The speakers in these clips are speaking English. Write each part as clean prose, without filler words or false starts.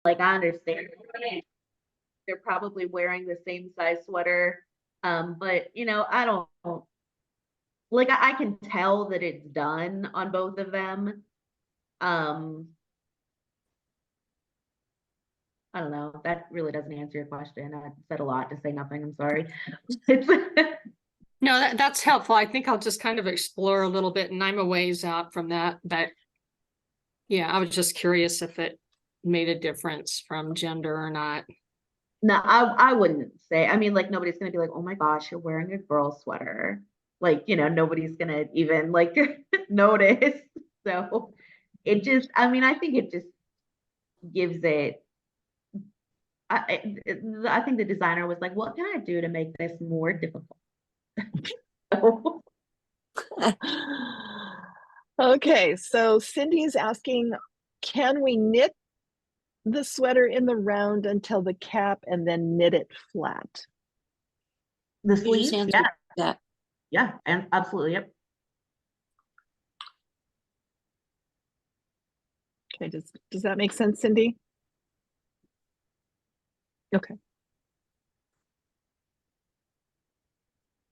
like I understand they're probably wearing the same size sweater. But I don't like I can tell that it's done on both of them. Um, I don't know. That really doesn't answer your question. I said a lot to say nothing. I'm sorry. It's No, that's helpful. I think I'll just kind of explore a little bit, and I'm a ways out from that. But yeah, I was just curious if it made a difference from gender or not. no, I wouldn't say. I mean, like nobody's gonna be like, oh my gosh, you're wearing a girl sweater. Like, nobody's gonna even like notice. So it just, I mean, I think it just gives it. I think the designer was like, what can I do to make this more difficult? Okay, so Cindy's asking, can we knit the sweater in the round until the cap and then knit it flat? The sleeves, yeah, that. yeah, and absolutely, yep. Okay, does that make sense, Cindy? Okay.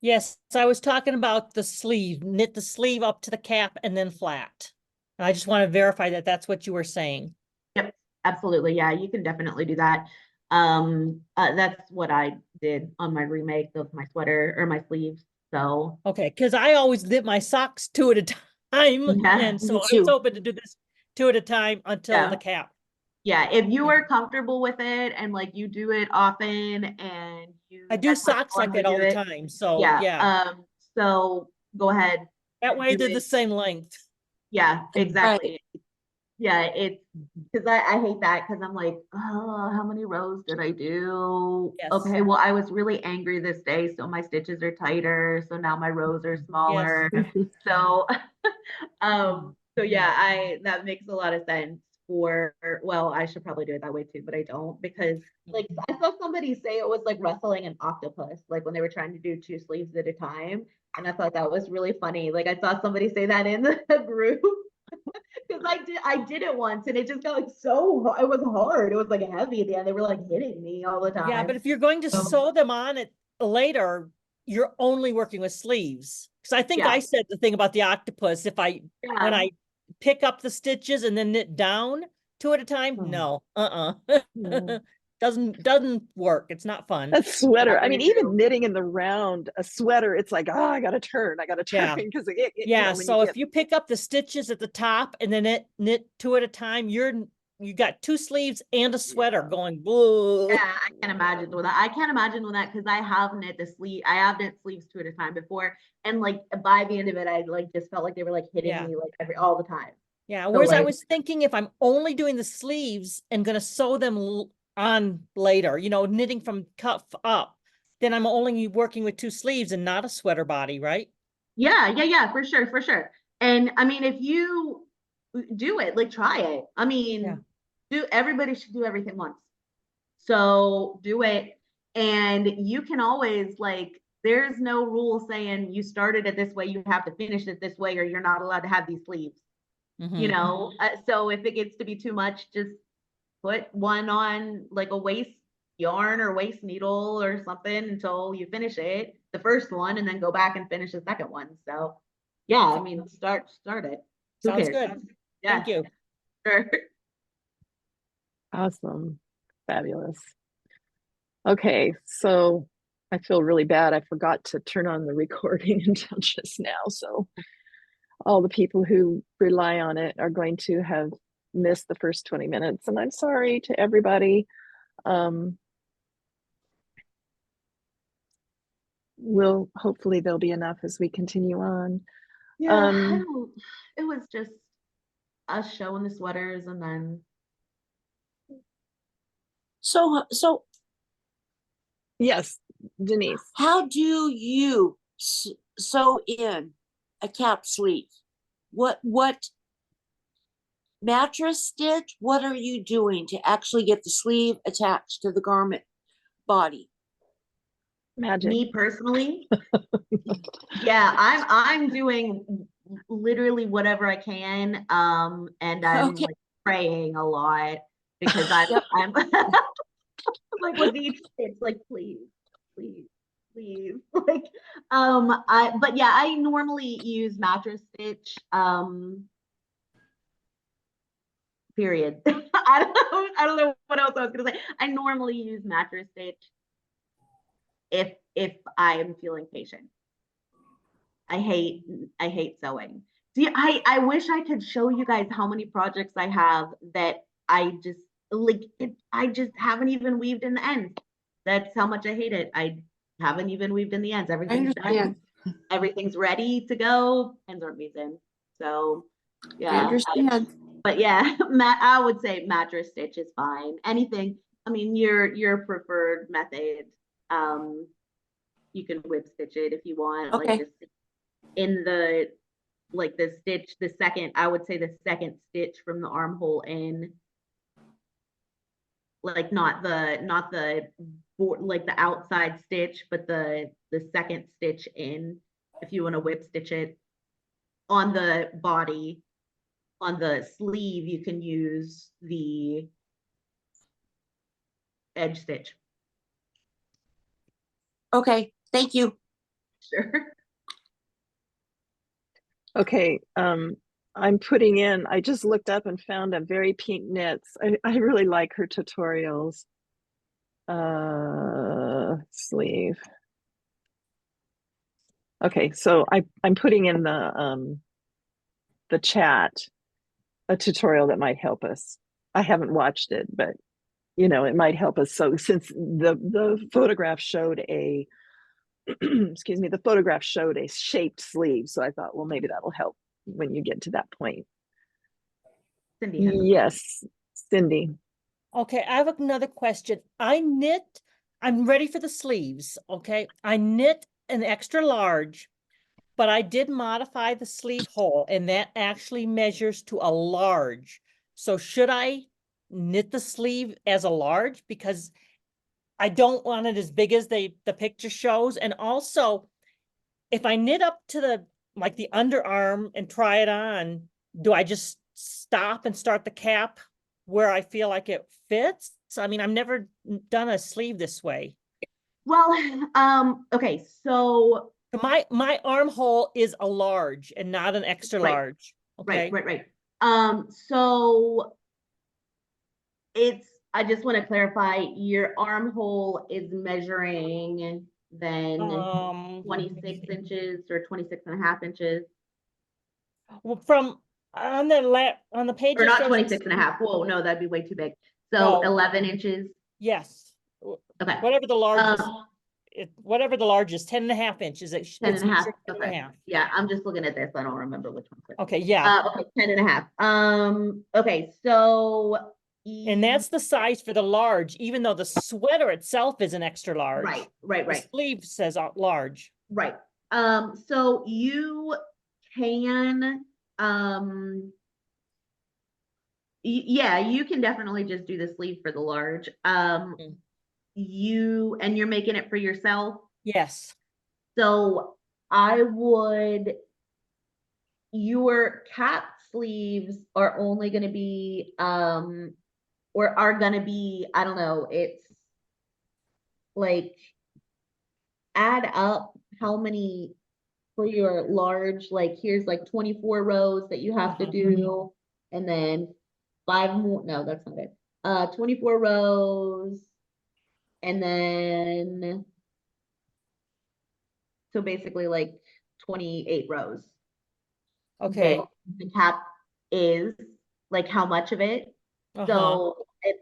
Yes, I was talking about the sleeve, knit the sleeve up to the cap and then flat. And I just want to verify that that's what you were saying. Yep, absolutely. Yeah, you can definitely do that. That's what I did on my remake of my sweater or my sleeves. So okay, because I always knit my socks two at a time. yeah, and so I was hoping to do this two at a time until the cap. Yeah, if you are comfortable with it and like you do it often and I do socks like that all the time. So yeah. So go ahead. That way they're the same length. Yeah, exactly. Right. Yeah, it's because I hate that because I'm like, oh, how many rows did I do? Yes. Okay, well, I was really angry this day, so my stitches are tighter, so now my rows are smaller. Yes. So so yeah, that makes a lot of sense for, well, I should probably do it that way too, but I don't because like I saw somebody say it was like wrestling an octopus, like when they were trying to do two sleeves at a time. And I thought that was really funny. Like I saw somebody say that in the group. Because I did it once and it just got like it was hard. It was like heavy at the end. They were like hitting me all the time. Yeah, but if you're going to sew them on it later, you're only working with sleeves. Because I think I said the thing about the octopus. If when I pick up the stitches and then knit down two at a time, no. Doesn't work. It's not fun. A sweater. I mean, even knitting in the round, a sweater, it's like, oh, I gotta turn because so if you pick up the stitches at the top and then knit two at a time, you got two sleeves and a sweater going. Whoa. Yeah, I can't imagine doing that. I can't imagine doing that because I have knit sleeves two at a time before, and like by the end of it, I like just felt like they were like hitting me like all the time. Yeah. Whereas I was thinking if I'm only doing the sleeves and gonna sew them on later, knitting from cuff up, then I'm only working with two sleeves and not a sweater body, right? Yeah, for sure. And I mean, if you do it, like try it. I mean, everybody should do everything once. So do it. And you can always like, there's no rule saying you started it this way, you have to finish it this way, or you're not allowed to have these sleeves. So if it gets to be too much, just put one on like a waist yarn or waist needle or something until you finish it, the first one, and then go back and finish the second one. So yeah, I mean, start it. Sounds good. Yeah. Thank you. Sure. Awesome. Fabulous. Okay, so I feel really bad. I forgot to turn on the recording until just now. So all the people who rely on it are going to have missed the first 20 minutes, and I'm sorry to everybody. Hopefully there'll be enough as we continue on. Yeah, it was just us showing the sweaters, and then so yes, Denise, how do you sew in a cap sleeve? What mattress stitch? What are you doing to actually get the sleeve attached to the garment body? Magic. Me personally, yeah, I'm doing literally whatever I can, and I'm like praying a lot. because I'm like with each stitch, like please, please, please. Like, but yeah, I normally use mattress stitch, period. I don't know what else I was gonna say. I normally use mattress stitch if I am feeling patient. I hate sewing. See, I wish I could show you guys how many projects I have that I just like I just haven't even weaved in the ends. That's how much I hate it. I haven't even weaved in the ends. Everything's done. Everything's ready to go. Ends aren't weaved in. So yeah. I understand. But yeah, I would say mattress stitch is fine. Anything, I mean, your preferred method. You can whip stitch it if you want. Okay. Like just in the stitch, the second, I would say the second stitch from the armhole in, like not the like the outside stitch, but the second stitch in, if you want to whip stitch it on the body. On the sleeve, you can use the edge stitch. Okay, thank you. Sure. Okay, I'm putting in, I just looked up and found a Very Pink Knits. I really like her tutorials. Sleeve. Okay, so I'm putting in the chat a tutorial that might help us. I haven't watched it, but you know, it might help us. So since the photograph showed a excuse me, the photograph showed a shaped sleeve, so I thought, well, maybe that'll help when you get to that point. Cindy. Yes, Cindy. Okay, I have another question. I'm ready for the sleeves, okay? I knit an extra large, but I did modify the sleeve hole, and that actually measures to a large. So should I knit the sleeve as a large? Because I don't want it as big as the picture shows. And also, if I knit up to the underarm and try it on, do I just stop and start the cap where I feel like it fits? I mean, I've never done a sleeve this way. Well, okay, so my armhole is a large and not an extra large. Okay. Right. So I just want to clarify, your armhole is measuring then 26 inches or 26 and a half inches. Well, from on the page, or not 26 and a half. Whoa, no, that'd be way too big. So 11 inches. Yes. Okay. Whatever the large is, whatever the large is, 10 and a half inches. 10 and a half. Okay. Half. Yeah, I'm just looking at this. I don't remember which one. Okay, yeah. Okay, 10 and a half. Okay, so and that's the size for the large, even though the sweater itself is an extra large. Right. The sleeve says large. Right. So you can yeah, you can definitely just do the sleeve for the large. You're making it for yourself? Yes. So your cap sleeves are only going to be or are going to be, I don't know, it's like, add up how many for your large, like here's like 24 rows that you have to do, and then 5 more, no, that's not it. 24 rows, and then so basically like 28 rows. Okay. The cap is like how much of it. So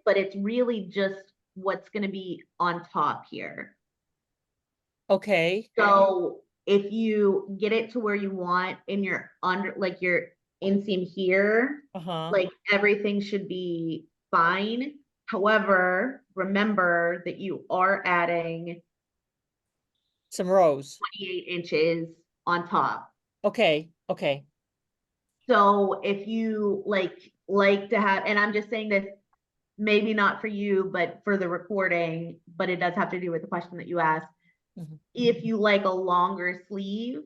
but it's really just what's going to be on top here. Okay. So if you get it to where you want in your like your inseam here, like everything should be fine. However, remember that you are adding some rows, 28 inches on top. Okay. So if you like to have, and I'm just saying this, maybe not for you, but for the recording, but it does have to do with the question that you asked. If you like a longer sleeve,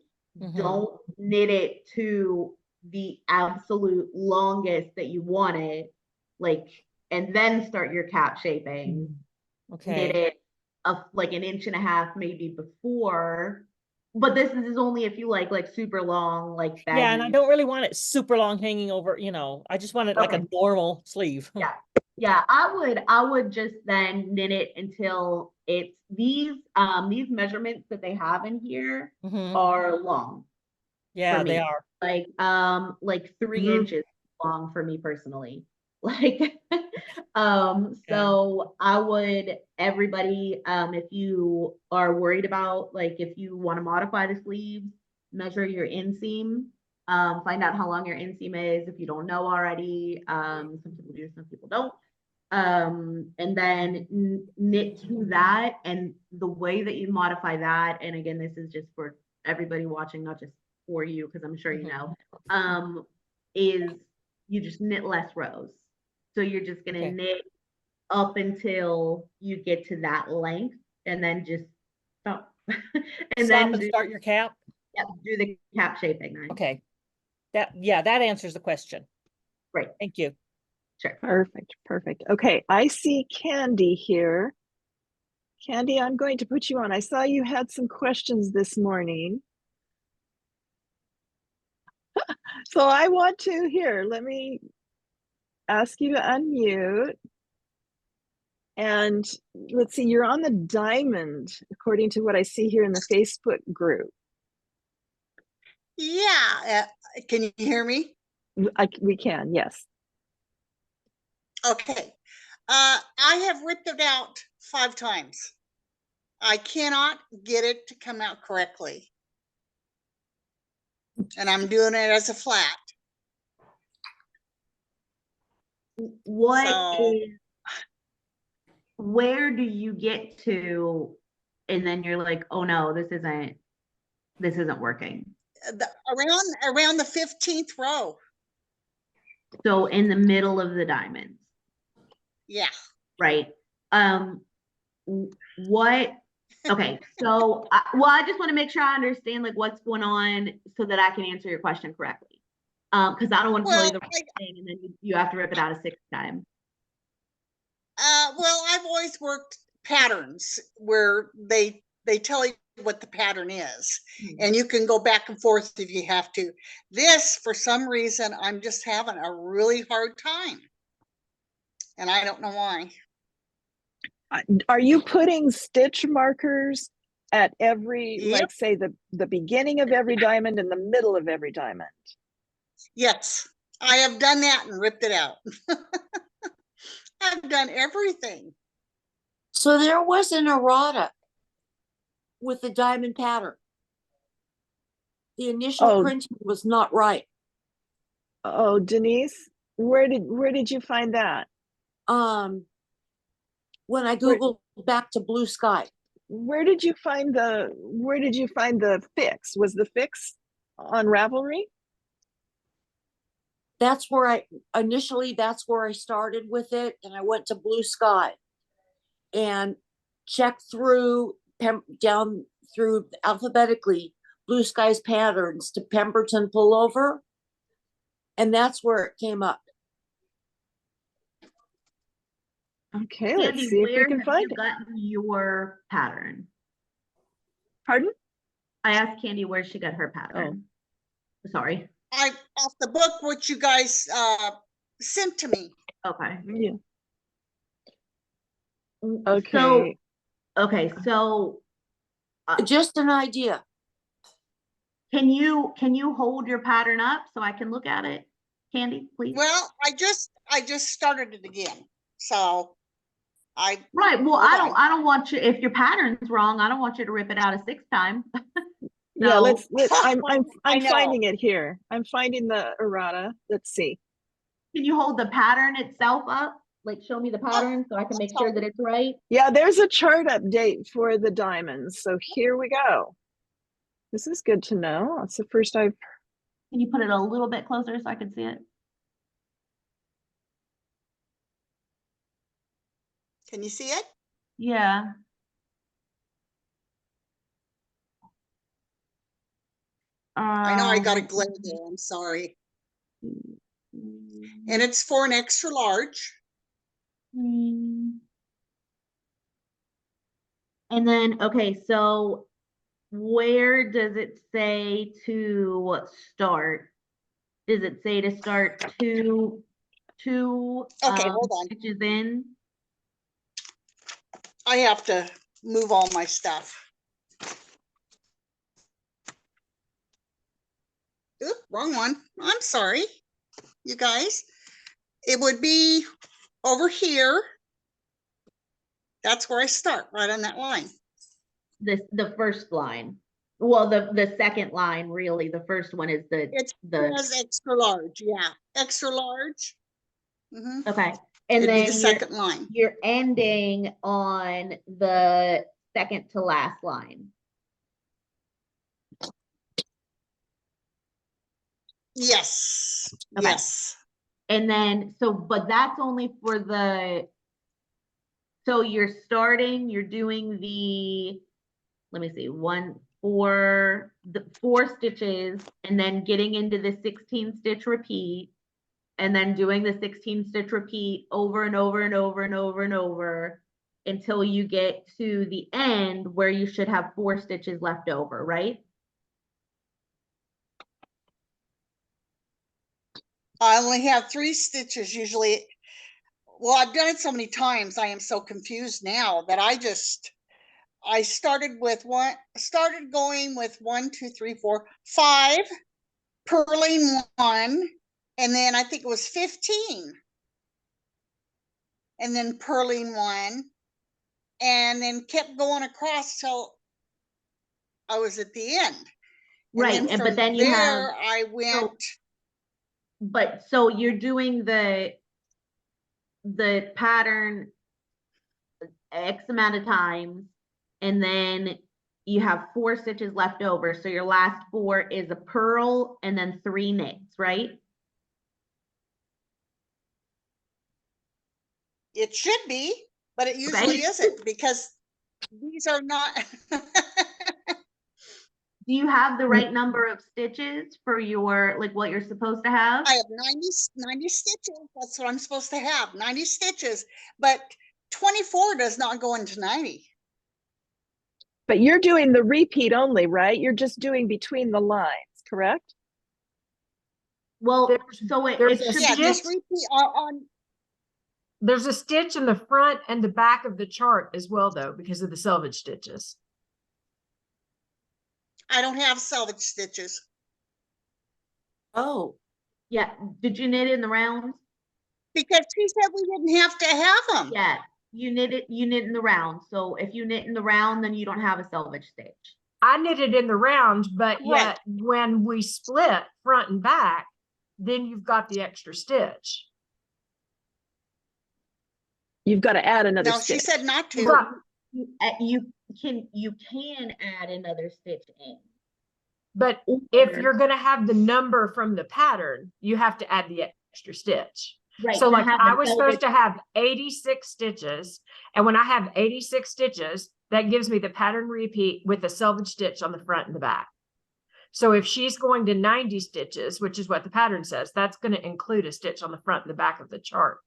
don't knit it to the absolute longest that you want it. Like and then start your cap shaping. Knit Okay. it like an inch and a half maybe before. But this is only if you like super long, like baggy. Yeah, and I don't really want it super long hanging over, you know, I just want it like a normal sleeve. Yeah. Yeah, I would just then knit it until it's these measurements that they have in here are long. Yeah, they are. Like 3 inches long for me personally. Like so I would everybody if you are worried about like if you want to modify the sleeves, measure your inseam, find out how long your inseam is if you don't know already. Some people do, some people don't. And then knit to that, and the way that you modify that, and again this is just for everybody watching, not just for you because I'm sure you know, is you just knit less rows. So you're just gonna knit up until you get to that length, and then just stop. And stop and start your cap. Yeah, do the cap shaping. Okay, that answers the question. Great, thank you. Sure. Perfect. Okay, I see Candy here. Candy, I'm going to put you on. I saw you had some questions this morning. So I want to here, let me ask you to unmute. And let's see, you're on the diamond, according to what I see here in the Facebook group. Yeah, can you hear me? We can, yes. Okay, I have ripped it out 5 times. I cannot get it to come out correctly. And I'm doing it as a flat. Where do you get to, and then you're like, oh no, this isn't working? Around the 15th row. So in the middle of the diamonds. Yeah. Right. Okay, so I just want to make sure I understand like what's going on so that I can answer your question correctly. Because I don't want to tell you the right thing and then you have to rip it out a 6th time. Well, I've always worked patterns where they tell you what the pattern is, and you can go back and forth if you have to. This, for some reason, I'm just having a really hard time, and I don't know why. Are you putting stitch markers at every, like say the beginning of every diamond and the middle of every diamond? Yes, I have done that and ripped it out. I've done everything. So there was an errata with the diamond pattern. The initial printing was not right. Oh, Denise, where did you find that? When I Googled back to blue sky. Where did you find the fix? Was the fix on Ravelry? That's where that's where I started with it, and I went to blue sky and checked through down through alphabetically blue sky's patterns to Pemberton Pullover, and that's where it came up. Okay, let's see if we can find it. Where have you gotten your pattern? Pardon? I asked Candy where she got her pattern. Oh. Sorry. Off the book which you guys sent to me. Okay. Yeah. Okay. So just an idea. Can you hold your pattern up so I can look at it, Candy, please? Well, I just started it again. So right. Well, I don't want you, if your pattern's wrong, I don't want you to rip it out a 6th time. Yeah, let's I'm finding it here. I'm finding the errata. Let's see. Can you hold the pattern itself up? Like show me the pattern so I can make sure that it's right. Yeah, there's a chart update for the diamonds. So here we go. This is good to know. That's the first I've. Can you put it a little bit closer so I can see it? Can you see it? Yeah. I know I got a glare there. I'm sorry. And it's for an extra large. And then, okay, so where does it say to start? Does it say to start two Okay, hold on. stitches in? I have to move all my stuff. Oop, wrong one. I'm sorry, you guys. It would be over here. That's where I start, right on that line. The first line. Well, the second line, really. The first one is the extra large, yeah. Extra large. Okay. And It'd be then the second line. You're ending on the second to last line. Yes. Okay. Yes. And then, but that's only for so you're doing let me see, four stitches, and then getting into the 16 stitch repeat, and then doing the 16 stitch repeat over and over and over and over and over until you get to the end where you should have 4 stitches left over, right? I only have 3 stitches usually. Well, I've done it so many times. I am so confused now that I started going with 1, 2, 3, 4, 5, purling 1, and then I think it was 15. And then purling 1, and then kept going across till I was at the end. Right, and but then I went. But so you're doing the pattern X amount of times, and then you have 4 stitches left over. So your last 4 is a purl and then 3 knits, right? It should be, but it usually isn't, because these are not. Do you have the right number of stitches for your, like, what you're supposed to have? I have 90 stitches. That's what I'm supposed to have, 90 stitches, but 24 does not go into 90. But you're doing the repeat only, right? You're just doing between the lines, correct? Well, there's a yeah, just repeat on. There's a stitch in the front and the back of the chart as well, though, because of the selvage stitches. I don't have selvage stitches. Oh. Yeah. Did you knit in the rounds? Because she said we didn't have to have them. Yeah. You knit in the round. So if you knit in the round, then you don't have a selvage stitch. I knitted in the round, but yet when we split front and back, then you've got the extra stitch. You've got to add another stitch. No, she said not to. You can add another stitch in. But if you're going to have the number from the pattern, you have to add the extra stitch. Right. So like I was supposed to have 86 stitches, and when I have 86 stitches, that gives me the pattern repeat with a selvage stitch on the front and the back. So if she's going to 90 stitches, which is what the pattern says, that's going to include a stitch on the front and the back of the chart.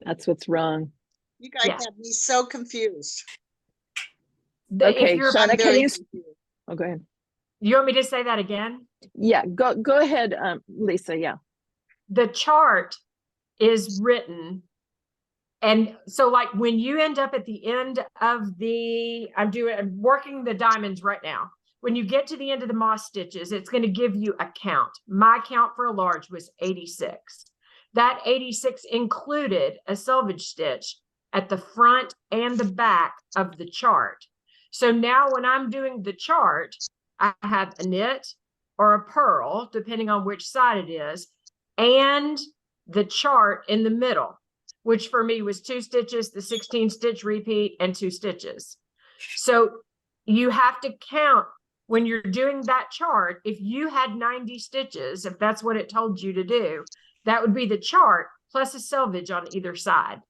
That's what's wrong. You guys have me so confused. Okay, Shauna, can you? Oh, go ahead. You want me to say that again? Yeah, go ahead, Lisa. Yeah. The chart is written, and so like when you end up at the end of I'm working the diamonds right now. When you get to the end of the moss stitches, it's going to give you a count. My count for a large was 86. That 86 included a selvage stitch at the front and the back of the chart. So now when I'm doing the chart, I have a knit or a purl, depending on which side it is, and the chart in the middle, which for me was 2 stitches, the 16 stitch repeat, and 2 stitches. So you have to count when you're doing that chart. If you had 90 stitches, if that's what it told you to do, that would be the chart plus a selvage on either side.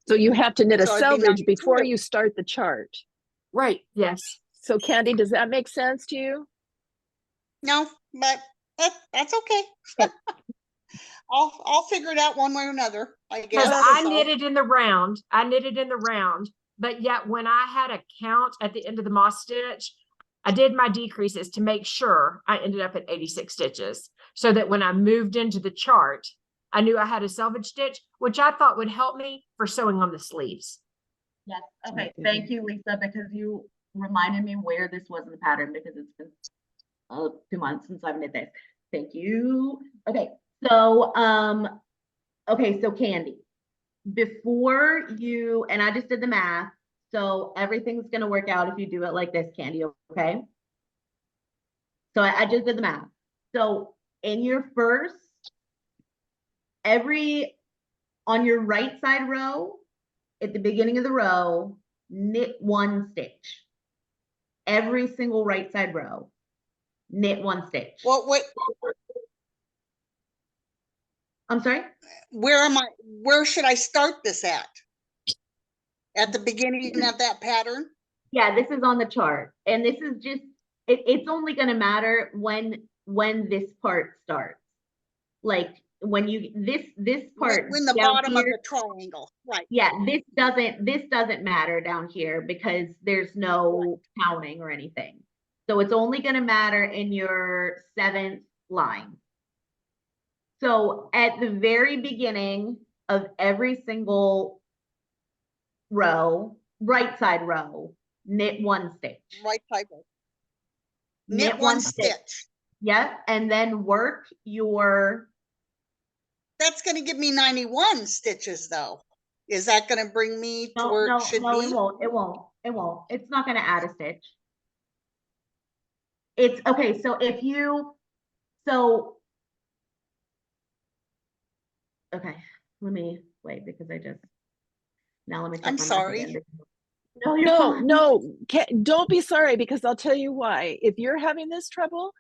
So you have to knit a selvage before you start the chart. Right. Yes. So Candy, does that make sense to you? No, but that's okay. I'll figure it out one way or another, I Because guess. I so. knitted in the round. I knitted in the round, but yet when I had a count at the end of the moss stitch, I did my decreases to make sure I ended up at 86 stitches. So that when I moved into the chart, I knew I had a selvage stitch, which I thought would help me for sewing on the sleeves. Yes, okay, thank you, Lisa, because you reminded me where this was in the pattern, because it's been 2 months since I've knit this. Thank you. Okay, so Candy, before you, and I just did the math, so everything's gonna work out if you do it like this, Candy, okay? So I just did the math. So in your first, on your right side row, at the beginning of the row, knit 1 stitch. Every single right side row, knit 1 stitch. Well, wait. I'm sorry? Where should I start this at? At the beginning of that pattern? Yeah, this is on the chart. And this is just, it's only gonna matter when this part starts. Like when you, this part when the down bottom here, of the triangle, right? Yeah, this doesn't matter down here because there's no counting or anything. So it's only gonna matter in your 7th line. So at the very beginning of every single row, right side row, knit 1 stitch. Right side row. Knit 1 stitch. Yep, and then work your. That's going to give me 91 stitches though. Is that going to bring me to where it should be? No, it won't. It's not going to add a stitch. It's okay. So okay, let me wait because now let me check I'm my math sorry. again. No, you're fine. No, don't be sorry, because I'll tell you why. If you're having this trouble,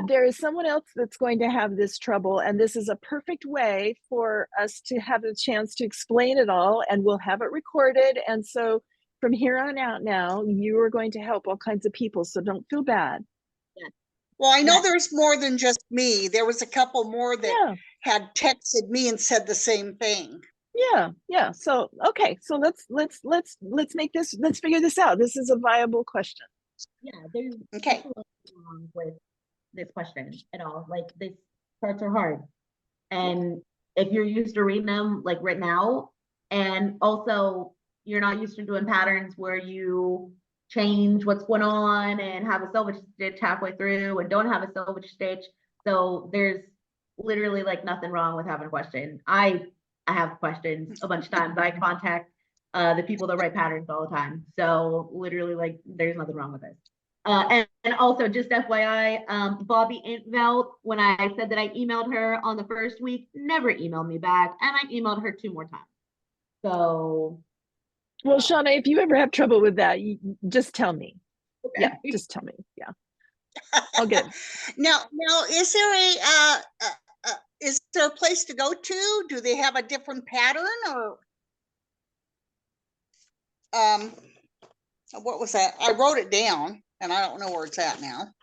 there is someone else that's going to have this trouble, and this is a perfect way for us to have a chance to explain it all, and we'll have it recorded. And so from here on out now, you are going to help all kinds of people, so don't feel bad. Well, I know there's more than just me. There was a couple more that had texted me and said the same thing. Yeah. So okay, so let's make this, let's figure this out. This is a viable question. Yeah, there's okay wrong with this question at all. Like, these parts are hard, and if you're used to reading them like written out, and also you're not used to doing patterns where you change what's going on and have a selvage stitch halfway through and don't have a selvage stitch, so there's literally like nothing wrong with having a question. I have questions a bunch of times. I contact the people that write patterns all the time, so literally like there's nothing wrong with this. And also, just FYI, Bobby Intveld, when I said that I emailed her on the first week, never emailed me back, and I emailed her 2 more times. So, well, Shauna, if you ever have trouble with that, just tell me. Okay. Yeah, just tell me. Yeah, I'll get it. Now, is there a place to go to? Do they have a different pattern, or what was that? I wrote it down and I don't know where it's at now.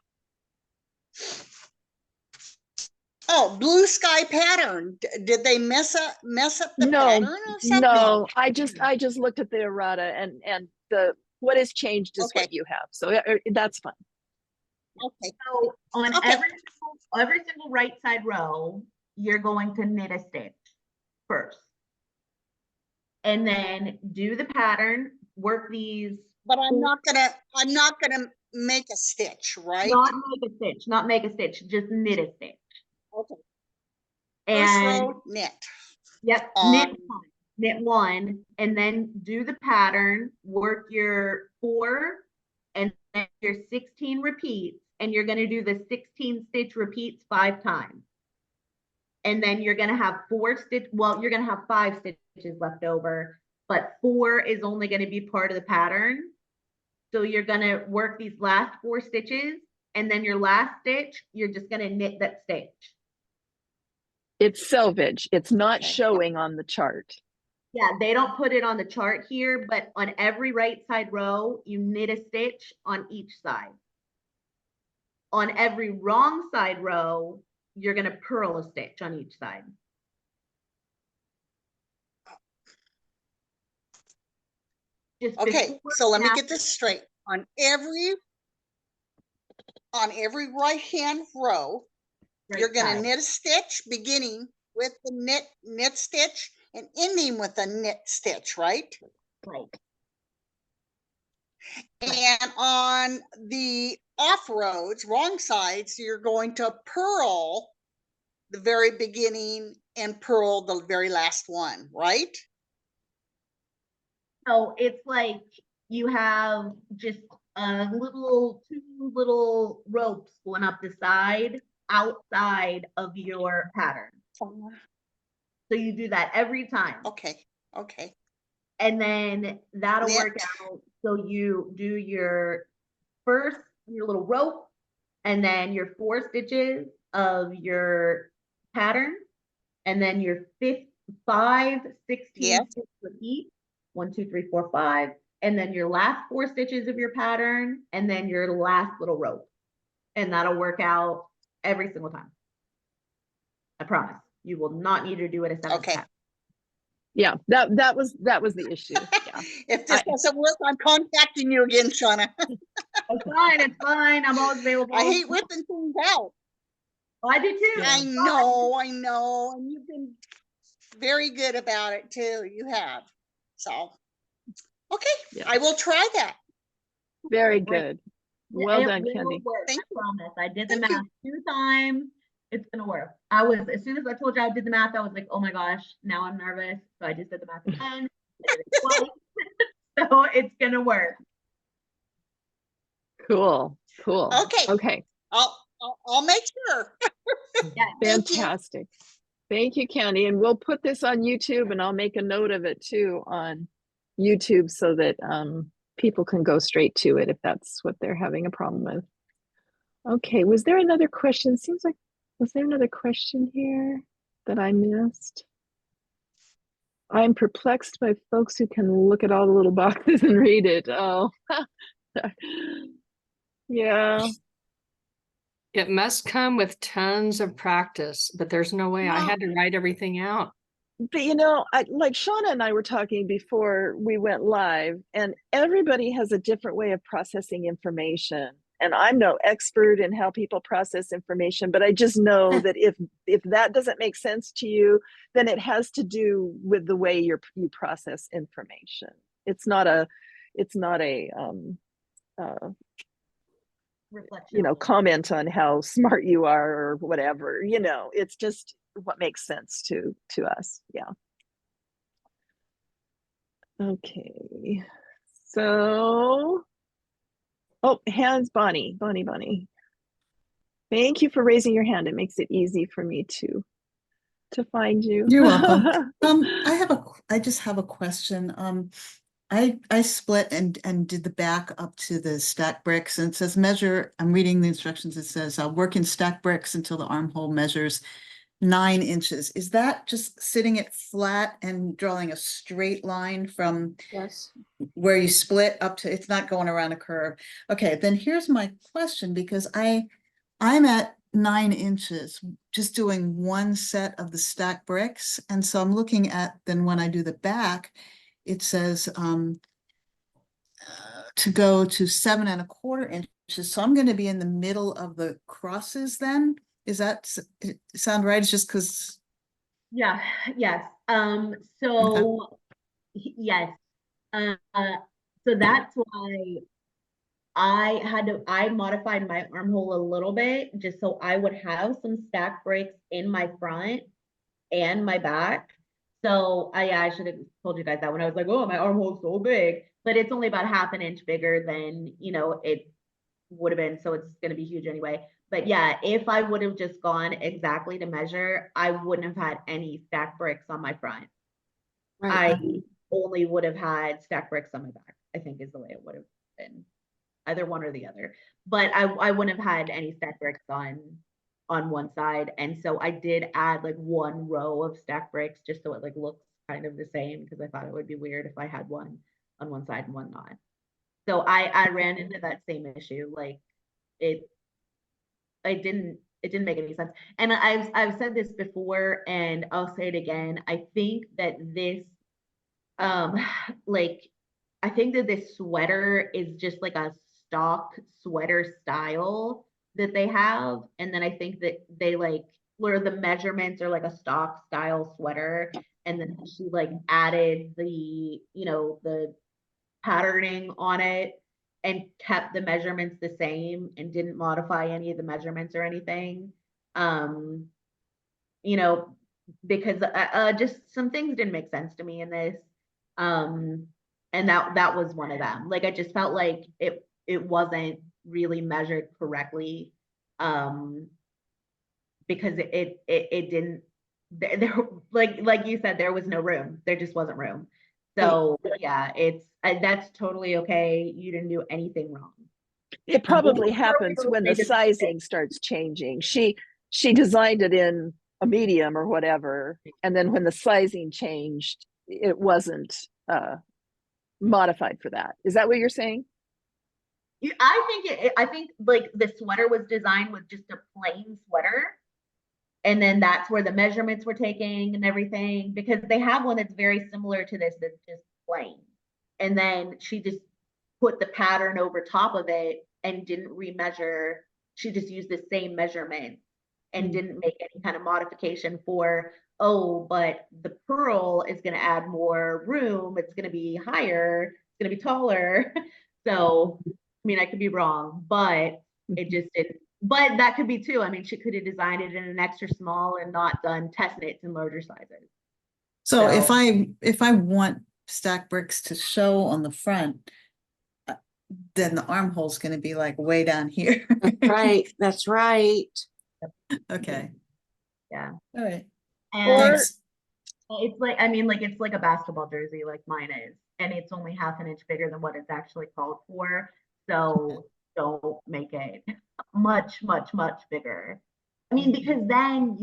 Oh, blue sky pattern. Did they mess up the pattern or something? No, I just looked at the errata, and the what is changed is what you have. So that's fine. Okay. So on every single right side row, you're going to knit a stitch first. And then do the pattern, work these. But I'm not gonna make a stitch, right? Not make a stitch, just knit a stitch. Okay. And first row, knit. Yep, knit one, and then do the pattern, work your 4 and then your 16 repeats, and you're going to do the 16 stitch repeats 5 times. And then you're going to have 4 stitch, well, you're going to have 5 stitches left over, but 4 is only going to be part of the pattern. So you're going to work these last 4 stitches, and then your last stitch, you're just going to knit that stitch. It's selvage. It's not showing on the chart. Yeah, they don't put it on the chart here, but on every right side row, you knit a stitch on each side. On every wrong side row, you're going to purl a stitch on each side. Just Okay, so let me get this snap. straight. On every right-hand row, Right you're going to side. knit a stitch beginning with the knit stitch and ending with a knit stitch, right? Right. And on the off rows, wrong sides, you're going to purl the very beginning and purl the very last one, right? So it's like you have just a two little ropes going up the side outside of your pattern. So you do that every time. Okay. And then that'll Knit. work out. So you do your little rope, and then your 4 stitches of your pattern, and then your 5, 16 Yes. stitches repeat. 1, 2, 3, 4, 5. And then your last 4 stitches of your pattern, and then your last little rope. And that'll work out every single time. I promise. You will not need to do it a 7th Okay. time. Yeah, that was the issue. Yeah. If this doesn't work, I'm contacting you again, Shauna. It's fine. I'm always available. I hate whipping things out. Oh, I do too. Yeah. I know. And you've been very good about it too. You have. So, okay, Yeah. I will try that. Very good. Well It done, will Candy. work, Thank I promise. I did the Thank you. math 2 times. It's gonna work. As soon as I told you I did the math, I was like, oh my gosh, now I'm nervous. So I just did the math again. I did it twice. So it's gonna work. Cool. Okay. I'll make sure. Yeah. Thank you. Fantastic. Thank you, Candy. And we'll put this on YouTube, and I'll make a note of it too on YouTube so that people can go straight to it if that's what they're having a problem with. Okay, was there another question? Seems like, was there another question here that I missed? I'm perplexed by folks who can look at all the little boxes and read it. Oh, yeah. It must come with tons of practice, but there's no way. I had to write everything out. But like Shauna and I were talking before we went live, and everybody has a different way of processing information. And I'm no expert in how people process information, but I just know that if that doesn't make sense to you, then it has to do with the way you process information. It's not a Reflection. comment on how smart you are or whatever. It's just what makes sense to us. Yeah. Okay. So, hands, Bonnie. Thank you for raising your hand. It makes it easy for me to find you. You're welcome. I just have a question. I split and did the back up to the stack bricks, and it says measure. I'm reading the instructions. It says work in stack bricks until the armhole measures 9 inches. Is that just sitting it flat and drawing a straight line from where you split up to? It's not going around a curve. Okay, then here's my question, because I'm at 9 inches just doing one set of the stack bricks, and so I'm looking at, then when I do the back, it says to go to 7¼ inches. So I'm going to be in the middle of the crosses then. Is that sound right? It's just because. Yeah. Yes. So Okay. yes. So that's why I modified my armhole a little bit just so I would have some stack breaks in my front and my back. So I should have told you guys that when I was like, oh, my armhole's so big, but it's only about 1/2 inch bigger than, it would have been. So it's going to be huge anyway. But yeah, if I would have just gone exactly to measure, I wouldn't have had any stack bricks on my front. Right. I only would have had stack bricks on my back, I think is the way it would have been. Either one or the other. But I wouldn't have had any stack bricks on one side. And so I did add like 1 row of stack bricks just so it like looks kind of the same, because I thought it would be weird if I had one on one side and one not. So I ran into that same issue. Like it it didn't make any sense. And I've said this before and I'll say it again. I think that this like I think that this sweater is just like a stock sweater style that they have. And then I think that they like where the measurements are like a stock style sweater. And then she like added the, you know, the patterning on it and kept the measurements the same and didn't modify any of the measurements or anything. You know, because just some things didn't make sense to me in this. And that was one of them. Like I just felt like it wasn't really measured correctly. Because it didn't there like you said, there was no room. There just wasn't room. So yeah, that's totally okay. You didn't do anything wrong. It probably happens when the sizing starts changing. She designed it in a medium or whatever, and then when the sizing changed, it wasn't modified for that. Is that what you're saying? I think like the sweater was designed with just a plain sweater. And then that's where the measurements were taking and everything, because they have one that's very similar to this that's just plain. And then she just put the pattern over top of it and didn't remeasure. She just used the same measurement and didn't make any kind of modification for, oh, but the pearl is going to add more room. It's going to be higher. It's going to be taller. So, I mean, I could be wrong, but it just didn't. But that could be too. I mean, she could have designed it in an extra small and not done test knits in larger sizes. So if I want stack bricks to show on the front, then the armhole's going to be like way down here. Right. That's right. Okay. Yeah. All right. And it's like, I mean, like it's like a basketball jersey, like mine is, and it's only half an inch bigger than what it's actually called for. So don't make it much bigger. I mean, because then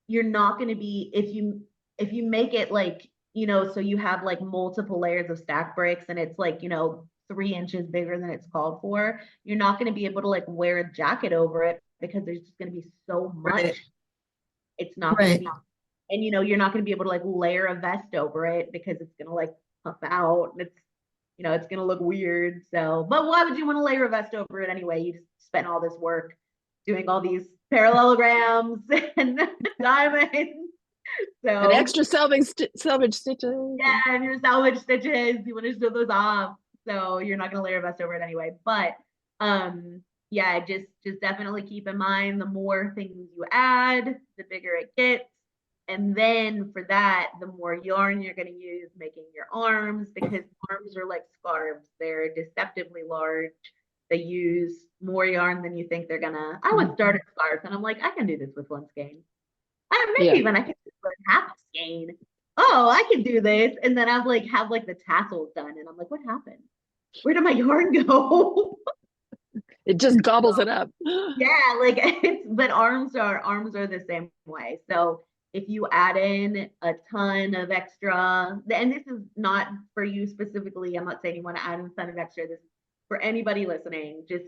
you're not going to be, if you make it like, you know, so you have like multiple layers of stack bricks and it's like, you know, 3 inches bigger than it's called for, you're not going to be able to like wear a jacket over it because there's just going to be so much. Right. It's not going to be, and you know, you're not going to be able to like layer a vest over it because it's going to like puff out and it's, you know, it's going to look weird. So, but why would you want to layer a vest over it anyway? You just spent all this work doing all these parallelograms and diamonds. So, and extra salvage stitches. Yeah, and your salvage stitches, you want to show those off. So you're not going to layer a vest over it anyway. But yeah, just definitely keep in mind the more things you add, the bigger it gets. And then for that, the more yarn you're going to use making your arms, because arms are like scarves. They're deceptively large. They use more yarn than you think they're gonna. I would start a scarf and I'm like, I can do this with one skein. Maybe even I can do it with half a skein. Oh, I can do this. And then I've like have like the tassels done. And I'm like, what happened? Where did my yarn go? It just gobbles it up. Yeah, like but arms are the same way. So if you add in a ton of extra, and this is not for you specifically, I'm not saying you want to add in a ton of extra. This is for anybody listening. Just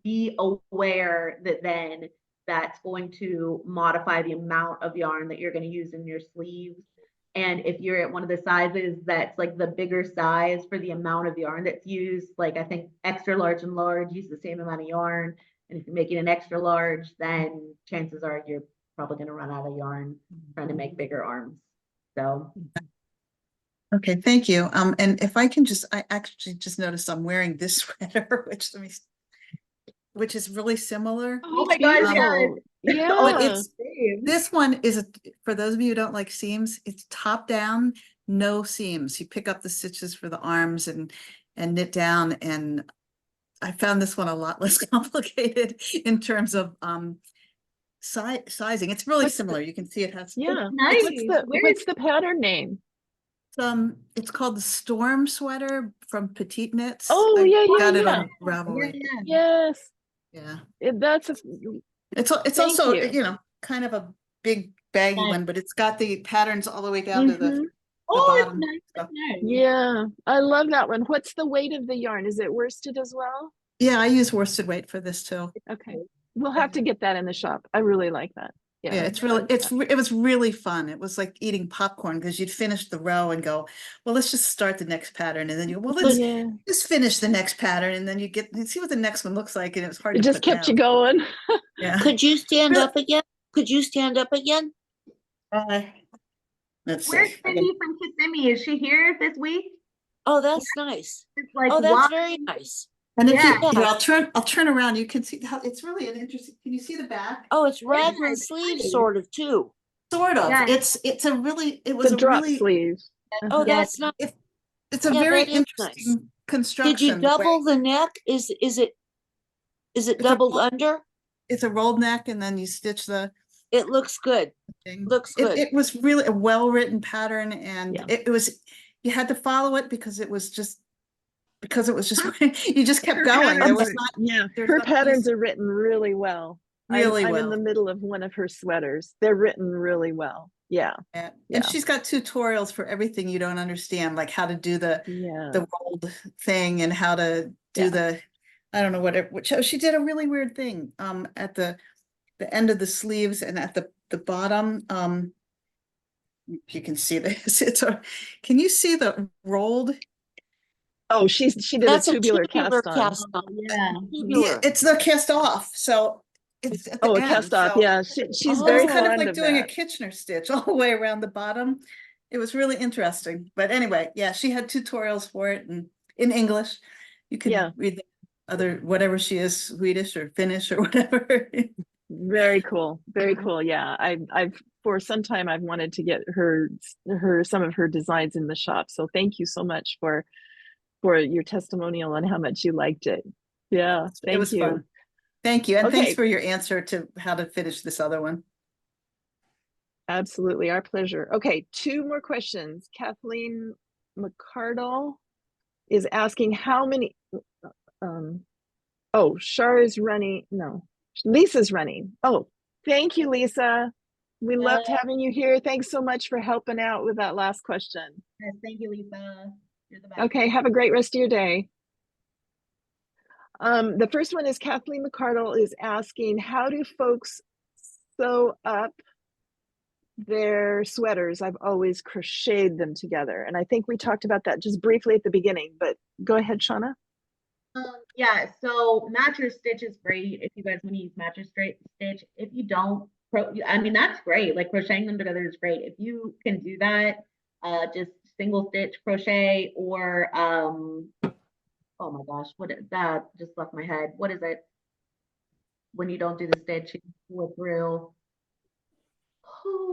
be aware that then that's going to modify the amount of yarn that you're going to use in your sleeves. And if you're at one of the sizes that's like the bigger size for the amount of yarn that's used, like I think extra large and large use the same amount of yarn. And if you're making an extra large, then chances are you're probably going to run out of yarn trying to make bigger arms. So. Okay, thank you. And if I can I actually just noticed I'm wearing this sweater, which is really similar. Oh my God, yeah. But this one is, for those of you who don't like seams, it's top down, no seams. You pick up the stitches for the arms and knit down. And I found this one a lot less complicated in terms of sizing. It's really similar. You can see it has. Yeah. Nice. What's the pattern name? It's called the Storm Sweater from Petite Knits. Oh, Got it on Ravelry. Yes. Yeah. It's also, you know, kind of a big baggy one, but it's got the patterns all the way down to the bottom. Nice. Yeah, I love that one. What's the weight of the yarn? Is it worsted as well? Yeah, I use worsted weight for this too. Okay. We'll have to get that in the shop. I really like that. Yeah, Yeah. it was really fun. It was like eating popcorn because you'd finish the row and go, well, let's just start the next pattern. And then you, well, let's Yeah. just finish the next pattern. And then you see what the next one looks like. And it was hard It to just put kept you down. going. Yeah. Could you stand Really? up again? Could you stand up again? Let's Where's see. Cindy from Kissimmee? Is she here this week? Oh, that's nice. It's like, Oh, that's why? very nice. And if Yeah. you, here, I'll turn around. You can see how it's really an interesting. Can you see the back? Oh, it's rags Yeah, and it's sleeves pretty. sort of too. Sort of. Yeah. It's a really, it was The a drop really, sleeve. Oh, Uh-huh. that's not, it's a Yeah, very that is nice. interesting did construction. you the double way the neck? Is it It's a doubled roll- under? it's a rolled neck and then you stitch the It looks good. thing. Looks good. It was really a well-written pattern and Yeah. it was, you had to follow it because it was just, you just kept going. There was not Yeah, there's her not patterns these- are written really well. Really I'm in the well. middle of one of her sweaters. They're written really well. Yeah. Yeah. Yeah. And she's got tutorials for everything you don't understand, like how to do the Yeah. rolled thing and how to do Yeah. I don't know what she did a really weird thing at the end of the sleeves and at the bottom. If you can see this, can you see the rolled? Oh, she did That's a tubular cast on. cast on. Yeah. Tubular. It's the cast off, so it's at the Oh, a end, cast off. so Yeah, she's Oh. very it's kind of fond like of doing a that. Kitchener stitch all the way around the bottom. It was really interesting, but anyway, yeah, she had tutorials for it and in English. You could Yeah. read the other, whatever she is, Swedish or Finnish or whatever. Very cool. Very cool. Yeah. I've for some time I've wanted to get her some of her designs in the shop. So thank you so much for your testimonial on how much you liked it. Yeah. It Thank was you. fun. Thank you. And thanks Okay. for your answer to how to finish this other one. Absolutely, our pleasure. Okay, 2 more questions. Kathleen McCardle is asking how many, oh, Shar is running, no, Lisa's running. Oh, thank you, Lisa. We loved having you here. Thanks so much for helping out with that last question. Yes, thank you, Lisa. You're the best. Okay, have a great rest of your day. The first one is Kathleen McCardle is asking, how do folks sew up their sweaters? I've always crocheted them together. And I think we talked about that just briefly at the beginning, but go ahead, Shauna. Yeah, so mattress stitch is great if you guys want to use mattress stitch. If you don't, I mean, that's great. Like crocheting them together is great. If you can do that, just single stitch crochet or, oh my gosh, what is that? Just left my head. What is it? When you don't do the stitch, you pull it through.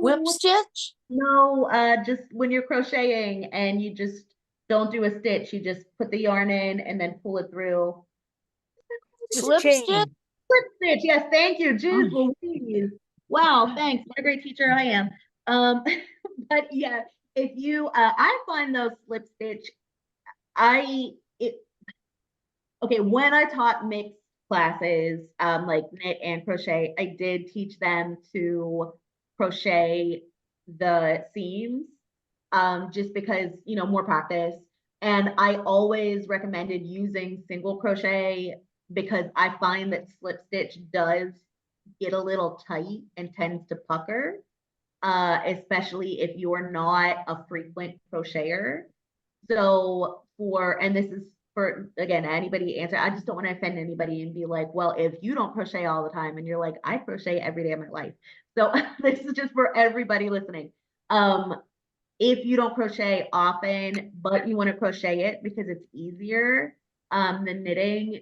Whip stitch? No, just when you're crocheting and you just don't do a stitch, you just put the yarn in and then pull it through. Slip chain. stitch? Slip stitch, yes, thank you. Jeez Louise. Wow, thanks. What a great teacher I am. But yeah, if you I find those slip stitch, okay, when I taught mixed classes, like knit and crochet, I did teach them to crochet the seams, just because, more practice. And I always recommended using single crochet because I find that slip stitch does get a little tight and tends to pucker, especially if you're not a frequent crocheter. So and this is for, again, anybody answer, I just don't want to offend anybody and be like, well, if you don't crochet all the time and you're like, I crochet every day of my life. So this is just for everybody listening. If you don't crochet often, but you want to crochet it because it's easier than knitting,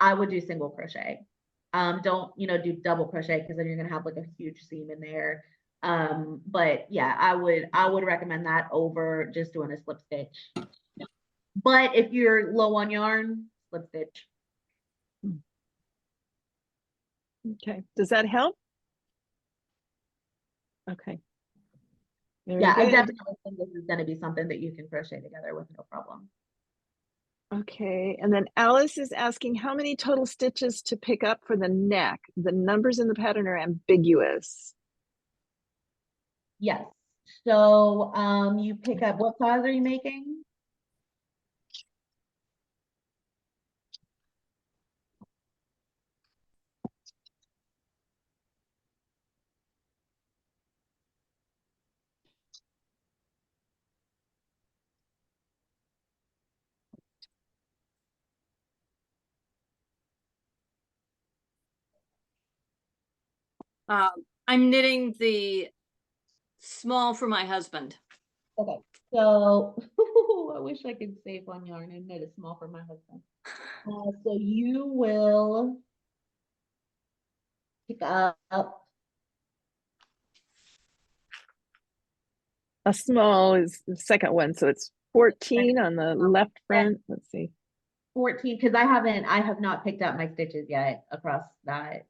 I would do single crochet. Don't, do double crochet because then you're going to have like a huge seam in there. But yeah, I would recommend that over just doing a slip stitch. But if you're low on yarn, slip stitch. Okay, does that help? Okay. Very Yeah, I good. definitely think this is going to be something that you can crochet together with no problem. Okay, and then Alice is asking how many total stitches to pick up for the neck. The numbers in the pattern are ambiguous. Yes. So you pick up, what size are you making? I'm knitting the small for my husband. Okay, so I wish I could save on yarn and knit a small for my husband. So you will pick up A small is the second one, so it's 14 on the left front. Let's see. 14 because I have not picked up my stitches yet across that.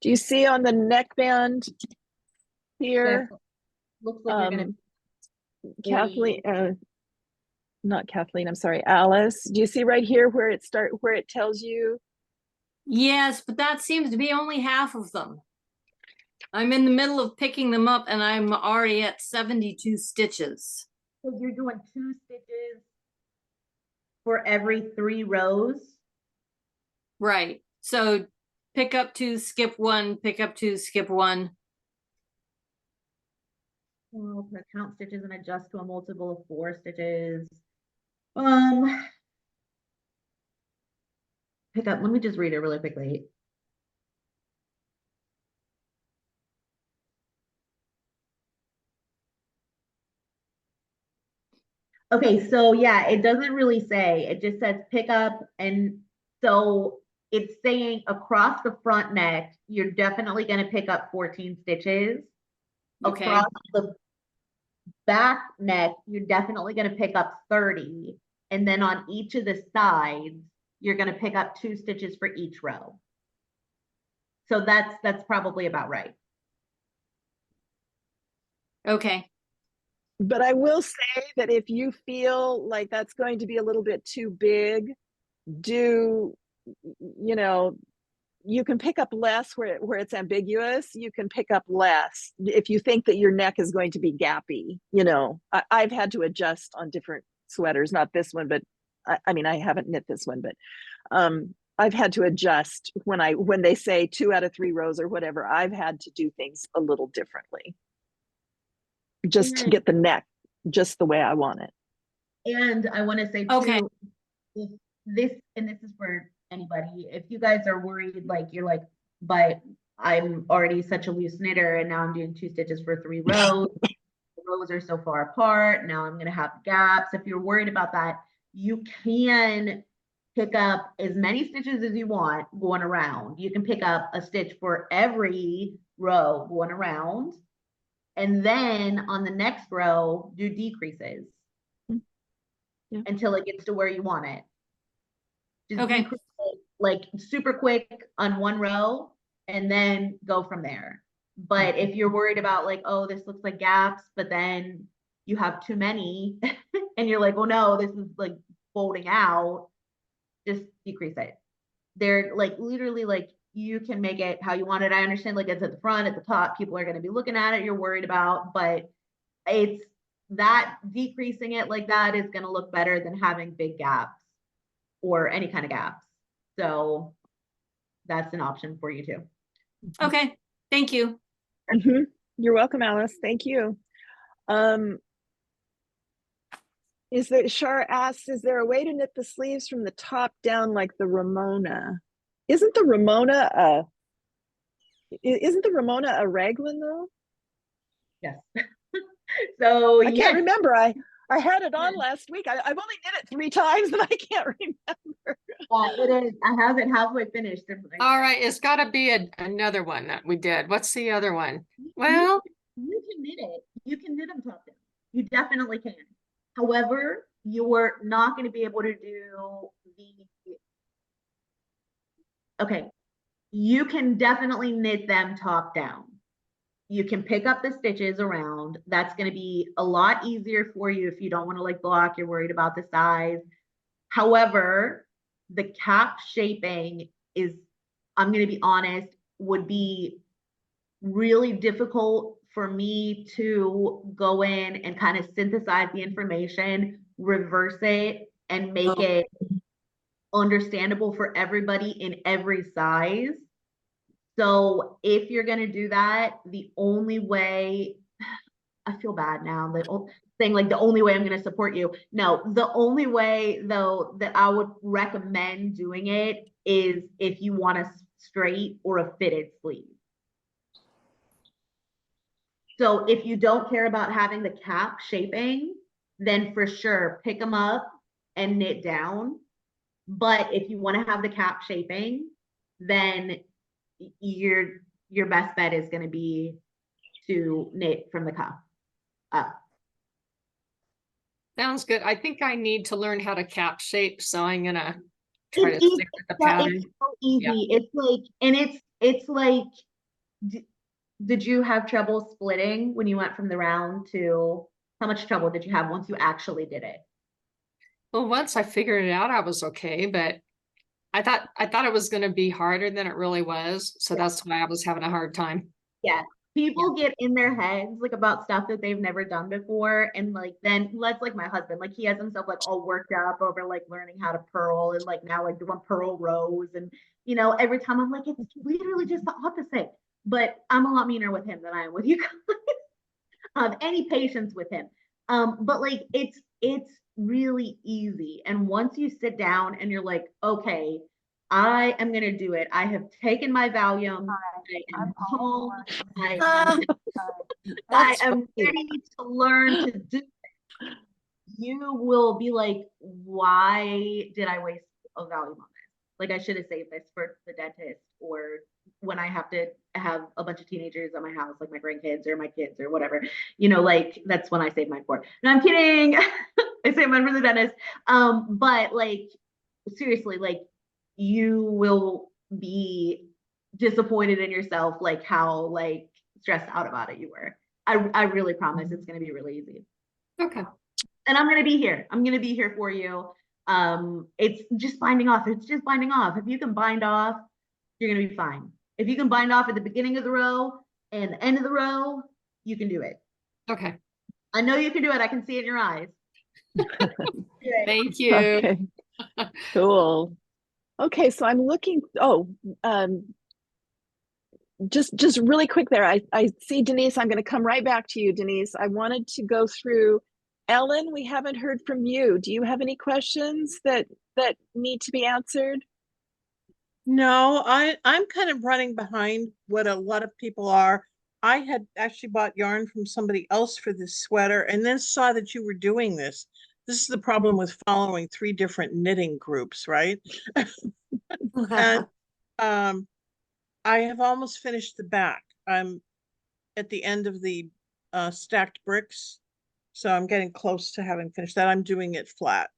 Do you see on the neckband here? Looks like you're gonna Kathleen, not Kathleen, I'm sorry, Alice. Do you see right here where it tells you? Yes, but that seems to be only half of them. I'm in the middle of picking them up and I'm already at 72 stitches. So you're doing 2 stitches for every 3 rows? Right. So pick up 2, skip 1, pick up 2, skip 1. Well, count stitches and adjust to a multiple of 4 stitches. Pick up, let me just read it really quickly. Okay, so yeah, it doesn't really say, it just says pick up, and so it's saying across the front neck, you're definitely going to pick up 14 stitches. Okay. Across the back neck, you're definitely going to pick up 30. And then on each of the sides, you're going to pick up 2 stitches for each row. So that's probably about right. Okay. But I will say that if you feel like that's going to be a little bit too big, you can pick up less where it's ambiguous. You can pick up less if you think that your neck is going to be gappy. I've had to adjust on different sweaters, not this one, but I mean, I haven't knit this one, but I've had to adjust when they say 2 out of 3 rows or whatever. I've had to do things a little differently just to get the neck just the way I want it. And I want to say too, if this is for anybody, if you guys are worried, like you're like, but I'm already such a loose knitter and now I'm doing 2 stitches for 3 rows. The rows are so far apart. Now I'm going to have gaps. If you're worried about that, you can pick up as many stitches as you want going around. You can pick up a stitch for every row going around. And then on the next row, do decreases until it gets to where you want it. Just decrease it, like super quick on one row and then go from there. But if you're worried about like, oh, this looks like gaps, but then you have too many and you're like, oh no, this is like folding out, just decrease it. They're like literally like you can make it how you want it. I understand like it's at the front, at the top, people are going to be looking at it, you're worried about, but it's that decreasing it like that is going to look better than having big gaps or any kind of gaps. So that's an option for you too. Okay, thank you. You're welcome, Alice. Thank you. Shar asks, is there a way to knit the sleeves from the top down like the Ramona? Isn't the Ramona a raglan though? Yes. So I can't remember. I had it on last week. I've only knit it 3 times and I can't remember. It is. I have it halfway finished. All right, it's got to be another one that we did. What's the other one? Well, you can knit it. You can knit them top down. You definitely can. However, you're not going to be able to do okay. You can definitely knit them top down. You can pick up the stitches around. That's going to be a lot easier for you if you don't want to like block, you're worried about the size. However, the cap shaping is, I'm going to be honest, would be really difficult for me to go in and kind of synthesize the information, reverse it, and make it understandable for everybody in every size. So if you're going to do that, the only way, I feel bad now. Saying like the only way I'm going to support you. No, the only way though that I would recommend doing it is if you want a straight or a fitted sleeve. So if you don't care about having the cap shaping, then for sure pick them up and knit down. But if you want to have the cap shaping, then your best bet is going to be to knit from the cuff up. Sounds good. I think I need to learn how to cap shape, so I'm gonna try to stick with the pattern. It's so easy. Yeah. It's like, and it's like, did you have trouble splitting when you went from the round to, how much trouble did you have once you actually did it? Well, once I figured it out, I was okay, but I thought it was going to be harder than it really was. So that's why I was having a hard time. Yeah. People get in their heads like about stuff that they've never done before. And like, then let's like my husband, like he has himself like all worked up over like learning how to purl and like now like doing purl rows. And, you know, every time I'm like, it's literally just the opposite. But I'm a lot meaner with him than I am with you guys. Any patience with him. But like it's really easy. And once you sit down and you're like, okay, I am going to do it. I have taken my Valium. I am home. I am ready to learn to do it. You will be like, why did I waste a Valium on this? Like I should have saved this for the dentist, or when I have to have a bunch of teenagers at my house, like my grandkids or my kids or whatever, you know, like that's when I save mine for. No, I'm kidding. I save mine for the dentist. But like, seriously, like you will be disappointed in yourself, like how like stressed out about it you were. I really promise it's going to be really easy. Okay. And I'm going to be here. I'm going to be here for you. It's just binding off. It's just binding off. If you can bind off, you're going to be fine. If you can bind off at the beginning of the row and the end of the row, you can do it. Okay. I know you can do it. I can see it in your eyes. Thank you. Okay. Cool. Okay, so I'm looking, just really quick there. I see Denise. I'm going to come right back to you, Denise. I wanted to go through Ellen. We haven't heard from you. Do you have any questions that need to be answered? No, I'm kind of running behind what a lot of people are. I had actually bought yarn from somebody else for this sweater and then saw that you were doing this. This is the problem with following 3 different knitting groups, right? And I have almost finished the back. I'm at the end of the stacked bricks, so I'm getting close to having finished that. I'm doing it flat.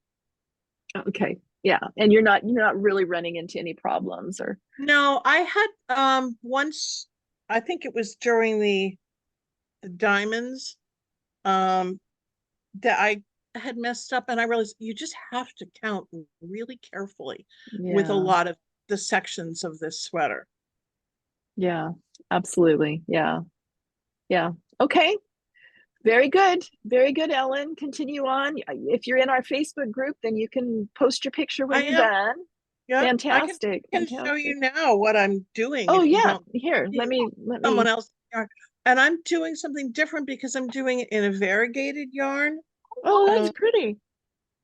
Okay, yeah, and you're not really running into any problems, or? No, I had once, I think it was during the diamonds, that I had messed up, and I realized you just have to count really carefully with a lot of the sections of this sweater. Yeah, absolutely. Yeah. Okay. Very good, Ellen. Continue on. If you're in our Facebook group, then you can post your picture when you're done. Yeah, fantastic. I can show you now what I'm doing. Oh yeah, here. Let me. Someone else. And I'm doing something different because I'm doing it in a variegated yarn. Oh, that's pretty.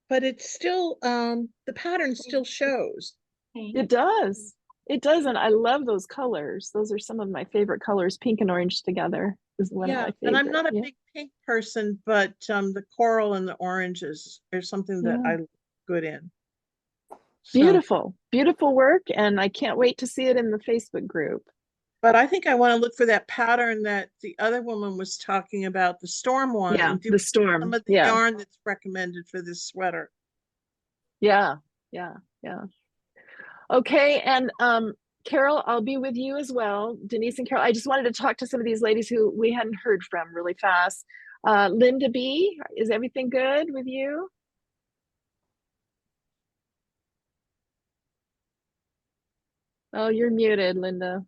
But it's still the pattern still shows. It does. It does, and I love those colors. Those are some of my favorite colors. Pink and orange together is one of my favorite. And I'm not a big pink person, but the coral and the oranges are something that I look good in. So, beautiful work, and I can't wait to see it in the Facebook group. But I think I want to look for that pattern that the other woman was talking about, the storm one. Yeah, and do the storm. some of the yarn that's recommended for this sweater. Yeah. Okay, and Carol, I'll be with you as well. Denise and Carol, I just wanted to talk to some of these ladies who we hadn't heard from really fast. Linda B, is everything good with you? Oh, you're muted, Linda.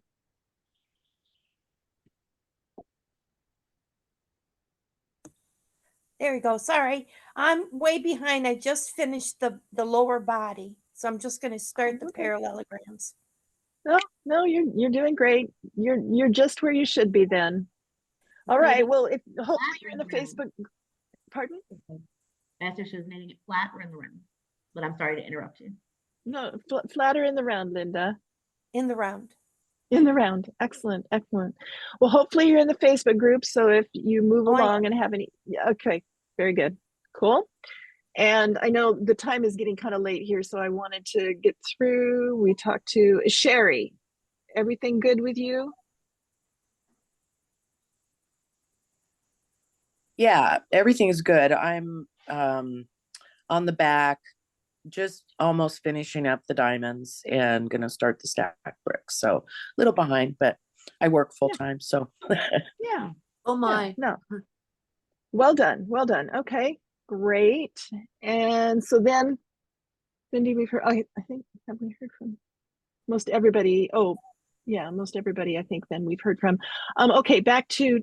There we go. Sorry, I'm way behind. I just finished the lower body, so I'm just going to start the parallelograms. No, you're doing great. You're just where you should be then. All right. Well, if hopefully you're in the Facebook. Pardon me? Master shows knitting it flat or in the round. But I'm sorry to interrupt you. No, flatter in the round, Linda. In the round. In the round. Excellent. Excellent. Well, hopefully you're in the Facebook group. So if you move along and have any, yeah, okay, very good. Cool. And I know the time is getting kind of late here, so I wanted to get through. We talked to Sherry. Everything good with you? Yeah, everything is good. I'm on the back, just almost finishing up the diamonds and gonna start the stack bricks. So a little behind, but I work full time. So yeah. Oh my. Yeah, no. Well done. Well done. Okay, great. And so then, Cindy, we've heard, I think, have we heard from most everybody? Oh, yeah, most everybody, I think then we've heard from. Okay, back to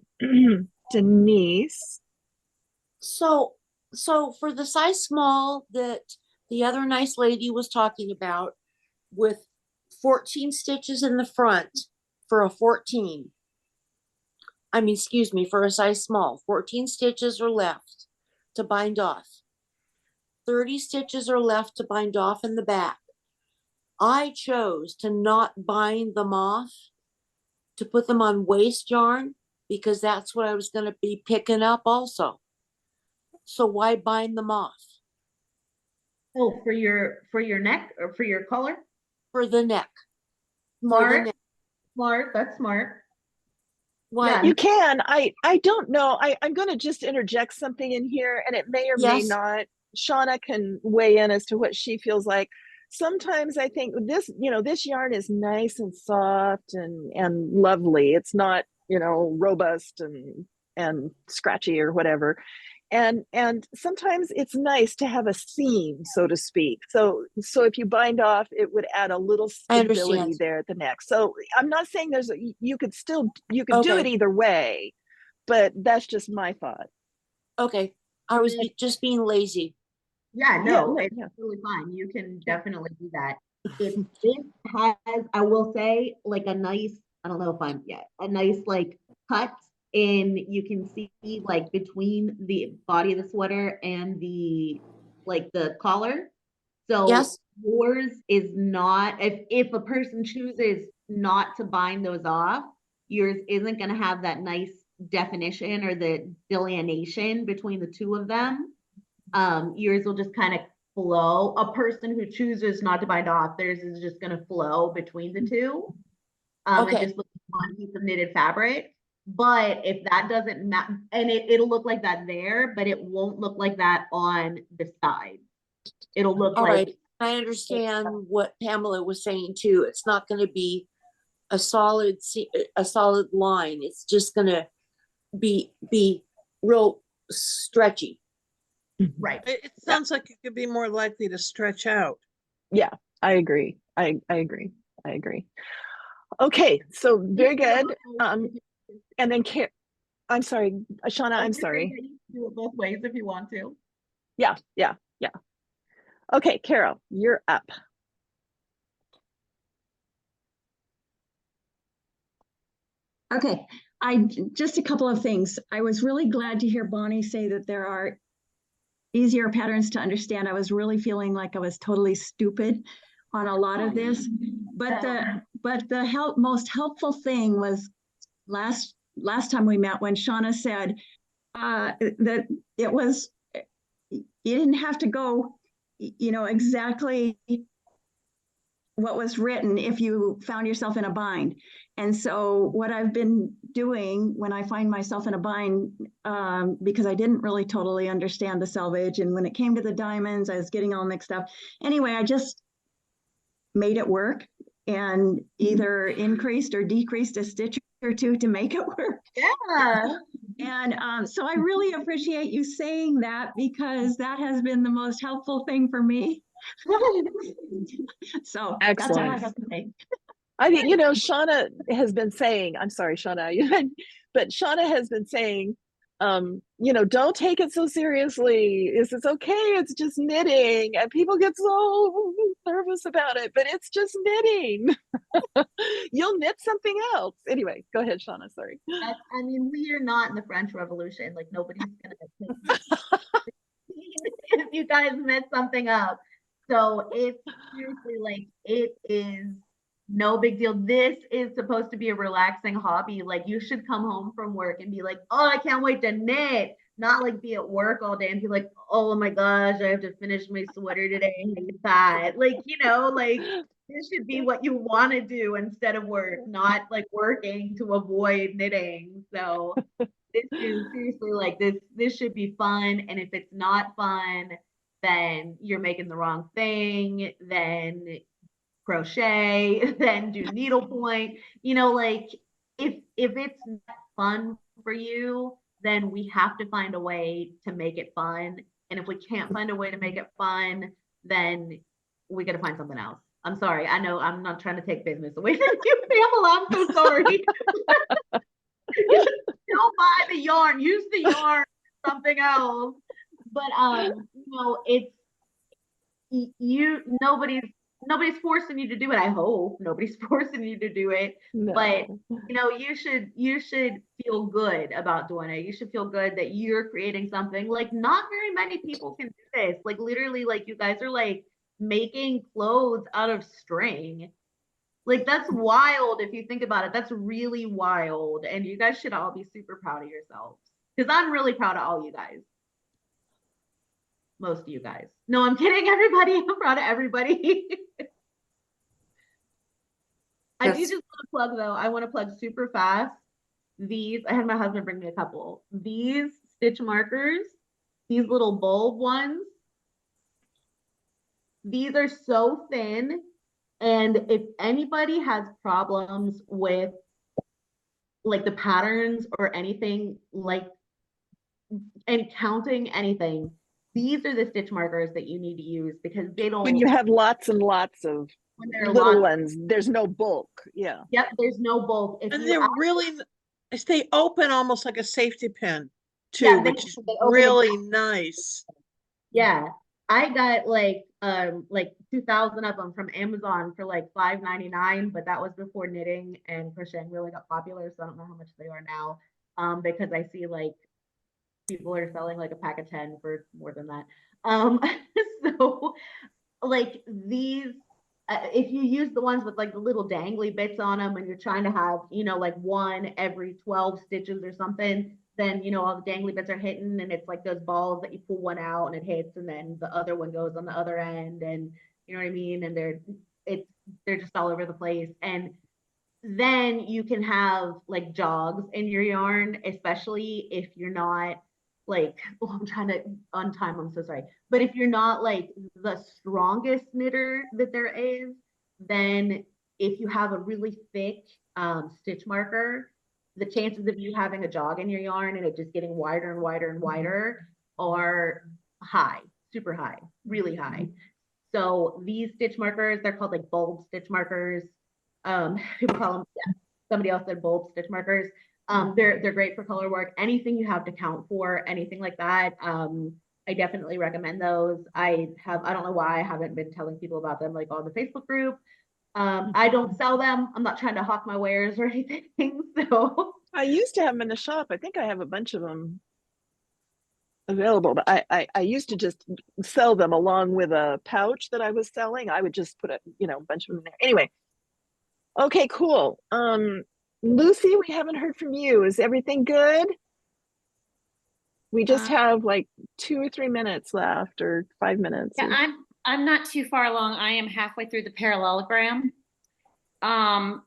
Denise. So for the size small that the other nice lady was talking about, with 14 stitches in the front for a 14. I mean, excuse me, for a size small, 14 stitches are left to bind off. 30 stitches are left to bind off in the back. I chose to not bind them off, to put them on waste yarn, because that's what I was going to be picking up also. So why bind them off? Oh, for your neck or for your collar? For the neck. Smart. Smart. That's smart. Why? Yeah. You can. I don't know. I'm going to just interject something in here, and it may or may not. Shauna can weigh in as to what she feels like. Sometimes I think this, this yarn is nice and soft and lovely. It's not, robust and scratchy or whatever. And sometimes it's nice to have a seam, so to speak. So if you bind off, it would add a little stability there at the neck. So I'm not saying you could do it either way, but that's just my thought. Okay. I was just being lazy. Yeah, no, it's totally fine. You can definitely do that. If this has, I will say, like a nice, I don't know if I'm yet, a nice like cut in, you can see like between the body of the sweater and the collar. So yours is not, if a person chooses not to bind those off, yours isn't going to have that nice definition or the delineation between the two of them. Yours will just kind of flow. A person who chooses not to bind off, theirs is just going to flow between the two. It just looks like one piece of knitted fabric. But if that doesn't matter, and it'll look like that there, but it won't look like that on the side. It'll look like. Right. I understand what Pamela was saying too. It's not going to be a solid line. It's just going to be real stretchy. Right. It sounds like it could be more likely to stretch out. Yeah, I agree. I agree. Okay, so very good. And then I'm sorry, Shauna, I'm sorry. You can do it both ways if you want to. Yeah. Okay, Carol, you're up. Okay, just a couple of things. I was really glad to hear Bonnie say that there are easier patterns to understand. I was really feeling like I was totally stupid on a lot of this, but the most helpful thing was last time we met when Shauna said that it was, you didn't have to go, exactly what was written if you found yourself in a bind. And so what I've been doing when I find myself in a bind, because I didn't really totally understand the selvage, and when it came to the diamonds, I was getting all mixed up. Anyway, I just made it work and either increased or decreased a stitch or two to make it work. Yeah. And so I really appreciate you saying that, because that has been the most helpful thing for me. So excellent. That's all I have to say. I mean, Shauna has been saying, I'm sorry, Shauna, but Shauna has been saying don't take it so seriously. It's okay. It's just knitting. And people get so nervous about it, but it's just knitting. You'll knit something else. Anyway, go ahead, Shauna. Sorry. I mean, we are not in the French Revolution. Like nobody's gonna if you guys mess something up. So it's seriously like it is no big deal. This is supposed to be a relaxing hobby. Like you should come home from work and be like, oh, I can't wait to knit. Not like be at work all day and be like, oh my gosh, I have to finish my sweater today. I hate that. Like, like this should be what you want to do instead of work, not like working to avoid knitting. So this is seriously like this should be fun. And if it's not fun, then you're making the wrong thing. Then crochet, then do needlepoint. Like if it's not fun for you, then we have to find a way to make it fun. And if we can't find a way to make it fun, then we got to find something else. I'm sorry. I know I'm not trying to take business away from you, Pamela. I'm so sorry. You should still buy the yarn. Use the yarn, something else. But it's nobody's forcing you to do it. I hope nobody's forcing you to do it. No. But you should feel good about doing it. You should feel good that you're creating something. Like not very many people can do this. Like literally, like you guys are like making clothes out of string. Like that's wild if you think about it. That's really wild. And you guys should all be super proud of yourselves. Because I'm really proud of all you guys. Most of you guys. No, I'm kidding, everybody. I'm proud of everybody. I do just want to plug though. I want to plug super fast. I had my husband bring me a couple. These stitch markers, these little bulb ones. These are so thin. And if anybody has problems with like the patterns or anything like and counting anything, these are the stitch markers that you need to use because they don't. When you have lots and lots of little ones, there's no bulk. Yeah. Yep, there's no bulk. And they're really, they open almost like a safety pin too, which is really nice. Yeah. I got like 2,000 of them from Amazon for like $5.99, but that was before knitting and crocheting really got popular. So I don't know how much they are now. Because I see like people are selling like a pack of 10 for more than that. So like these, if you use the ones with like the little dangly bits on them and you're trying to have, like one every 12 stitches or something, then, all the dangly bits are hitting and it's like those balls that you pull one out and it hits and then the other one goes on the other end and you know what I mean? And they're just all over the place. And then you can have like jogs in your yarn, especially if you're not like, I'm trying to untime, I'm so sorry. But if you're not like the strongest knitter that there is, then if you have a really thick stitch marker, the chances of you having a jog in your yarn and it just getting wider and wider and wider are high, super high, really high. So these stitch markers, they're called like bulb stitch markers. People call them, somebody else said bulb stitch markers. They're great for color work. Anything you have to count for, anything like that. I definitely recommend those. I don't know why I haven't been telling people about them like on the Facebook group. I don't sell them. I'm not trying to hawk my wares or anything. So I used to have them in the shop. I think I have a bunch of them available, but I used to just sell them along with a pouch that I was selling. I would just put a bunch of them in there. Anyway, okay, cool. Lucy, we haven't heard from you. Is everything good? We just have like 2 or 3 minutes left, or 5 minutes. Yeah, I'm not too far along. I am halfway through the parallelogram. I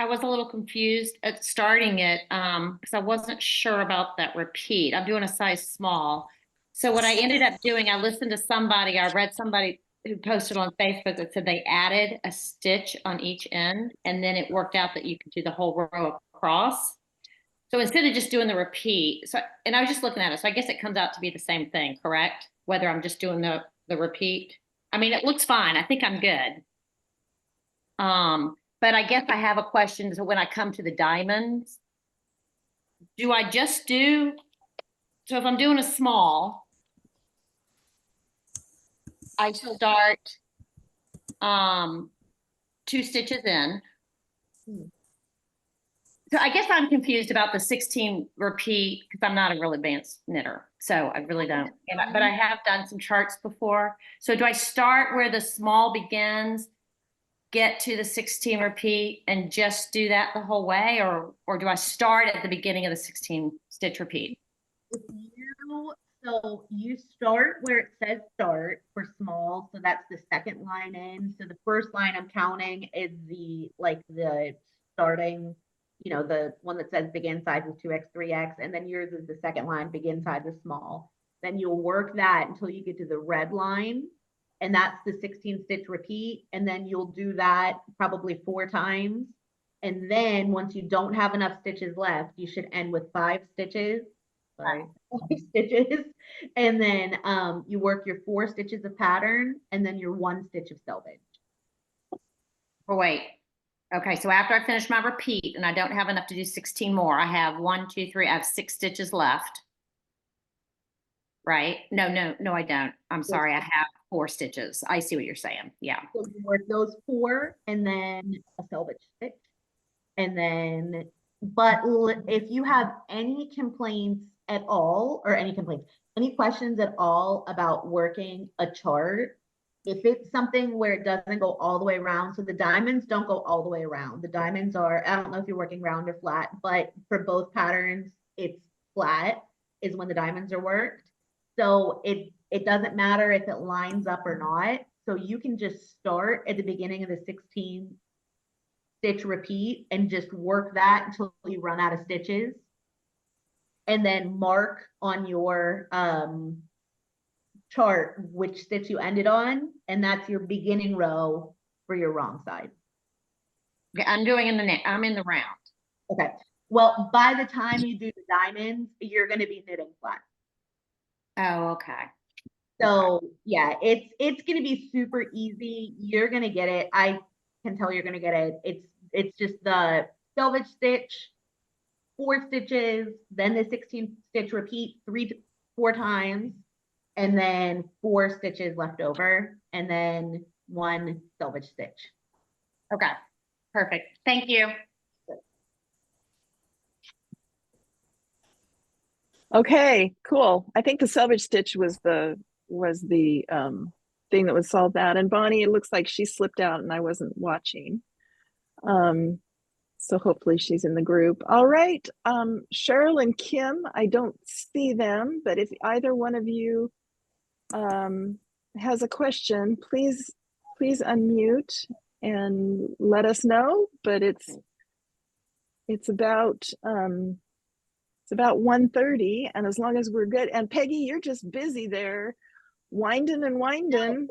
was a little confused at starting it because I wasn't sure about that repeat. I'm doing a size small. So what I ended up doing, I listened to somebody, I read somebody who posted on Facebook that said they added a stitch on each end and then it worked out that you could do the whole row across. So instead of just doing the repeat, and I was just looking at it, so I guess it comes out to be the same thing, correct? Whether I'm just doing the repeat. I mean, it looks fine. I think I'm good. But I guess I have a question. So when I come to the diamonds, do I just do, so if I'm doing a small, I start 2 stitches in. So I guess I'm confused about the 16 repeat because I'm not a real advanced knitter. So I really don't. But I have done some charts before. So do I start where the small begins, get to the 16 repeat and just do that the whole way? Or do I start at the beginning of the 16 stitch repeat? So you start where it says start for small. So that's the second line in. So the first line I'm counting is the starting, the one that says begin size is 2x, 3x. And then yours is the second line, begin size is small. Then you'll work that until you get to the red line. And that's the 16 stitch repeat. And then you'll do that probably 4 times. And then once you don't have enough stitches left, you should end with 5 stitches. Sorry, 5 stitches. And then you work your 4 stitches of pattern and then your 1 stitch of selvage. Oh, wait. Okay, so after I finish my repeat and I don't have enough to do 16 more, I have 1, 2, 3, I have 6 stitches left. Right? No, I don't. I'm sorry, I have 4 stitches. I see what you're saying. Yeah. So you work those 4 and then a selvage stitch. And then, but if you have any complaints at all, or any questions at all about working a chart, if it's something where it doesn't go all the way around, so the diamonds don't go all the way around. The diamonds are, I don't know if you're working round or flat, but for both patterns, it's flat is when the diamonds are worked. So it doesn't matter if it lines up or not. So you can just start at the beginning of the 16 stitch repeat and just work that until you run out of stitches. And then mark on your chart which stitch you ended on, and that's your beginning row for your wrong side. Okay, I'm in the round. Okay. Well, by the time you do the diamonds, you're going to be knitting flat. Oh, okay. So yeah, it's going to be super easy. You're going to get it. I can tell you're going to get it. It's just the selvage stitch, 4 stitches, then the 16 stitch repeat 3 to 4 times, and then 4 stitches left over, and then 1 selvage stitch. Okay, perfect. Thank you. Okay, cool. I think the selvage stitch was the thing that would solve that. And Bonnie, it looks like she slipped out and I wasn't watching. So hopefully she's in the group. All right, Cheryl and Kim, I don't see them, but if either one of you has a question, please unmute and let us know. But it's about 1:30, and as long as we're good, and Peggy, you're just busy there winding and winding.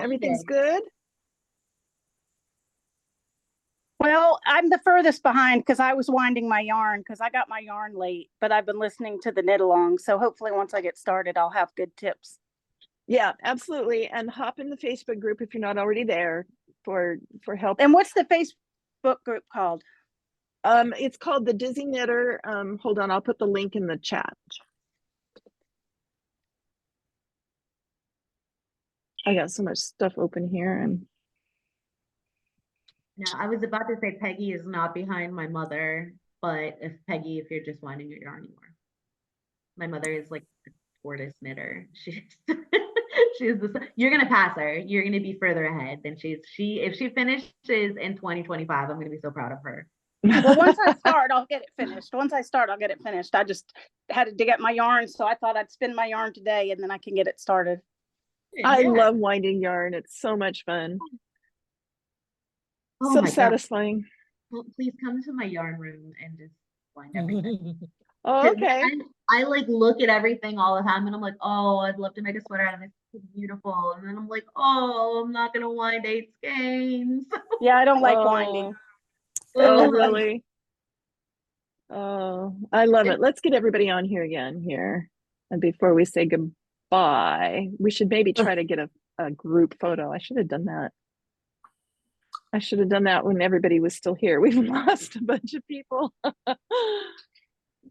Everything's good? Well, I'm the furthest behind because I was winding my yarn because I got my yarn late, but I've been listening to the knit along. So hopefully once I get started, I'll have good tips. Yeah, absolutely. And hop in the Facebook group if you're not already there for help. And what's the Facebook group called? It's called the Dizzy Knitter. Hold on, I'll put the link in the chat. I got so much stuff open here and now I was about to say Peggy is not behind my mother, but if you're just winding your yarn anymore. My mother is like the tortoise knitter. You're gonna pass her. You're gonna be further ahead than if she finishes in 2025, I'm gonna be so proud of her. Well, once I start, I'll get it finished. I just had to get my yarn, so I thought I'd spin my yarn today and then I can get it started. I love winding yarn. It's so much fun. Oh, so satisfying. Well, please come to my yarn room and just wind everything. Oh, okay. I like look at everything all the time and I'm like, oh, I'd love to make a sweater out of this. It's beautiful. And then I'm like, oh, I'm not gonna wind 8 skeins. Yeah, I don't like winding. Oh, really? Oh, I love it. Let's get everybody on here again here. And before we say goodbye, we should maybe try to get a group photo. I should have done that. I should have done that when everybody was still here. We've lost a bunch of people.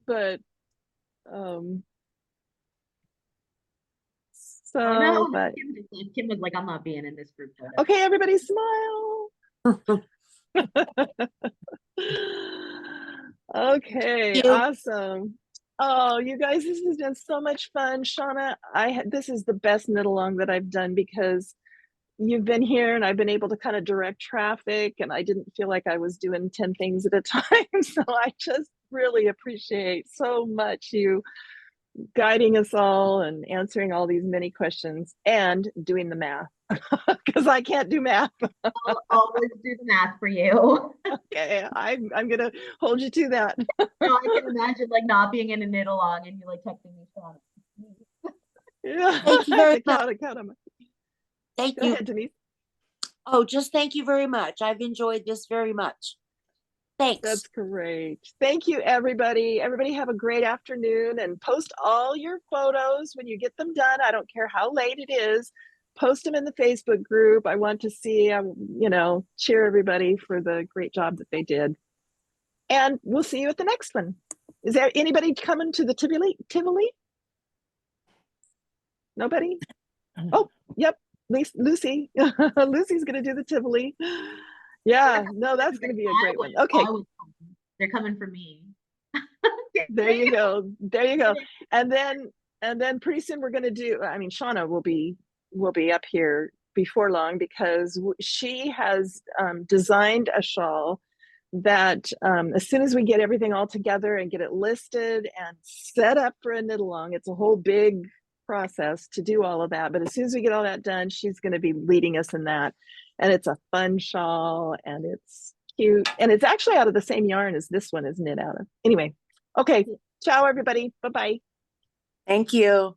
but so Oh no, but Kim was like, I'm not being in this group photo. okay, everybody smile. Okay, awesome. Oh, you guys, this has been so much fun. Shauna, this is the best knit along that I've done because you've been here and I've been able to kind of direct traffic and I didn't feel like I was doing 10 things at a time. So I just really appreciate so much you guiding us all and answering all these many questions and doing the math because I can't do math. I'll always do the math for you. Okay, I'm gonna hold you to that. No, I can imagine like not being in a knit along and you like texting me. Yeah. Thank you very much. Thank you. Go ahead, Denise. Oh, just thank you very much. I've enjoyed this very much. Thanks. That's great. Thank you, everybody. Everybody have a great afternoon and post all your photos when you get them done. I don't care how late it is. Post them in the Facebook group. I want to see, you know, cheer everybody for the great job that they did. And we'll see you at the next one. Is there anybody coming to the Tivoli? Nobody? Oh, yep. Lucy. Lucy's going to do the Tivoli. Yeah, no, that's going to be a great one. Okay. They're coming for me. There you go. There you go. And then pretty soon we're going to do, I mean, Shauna will be up here before long because she has designed a shawl that as soon as we get everything all together and get it listed and set up for a knit along, it's a whole big process to do all of that. But as soon as we get all that done, she's going to be leading us in that. And it's a fun shawl and it's cute. And it's actually out of the same yarn as this one is knit out of. Anyway, okay. Ciao, everybody. Bye-bye. Thank you.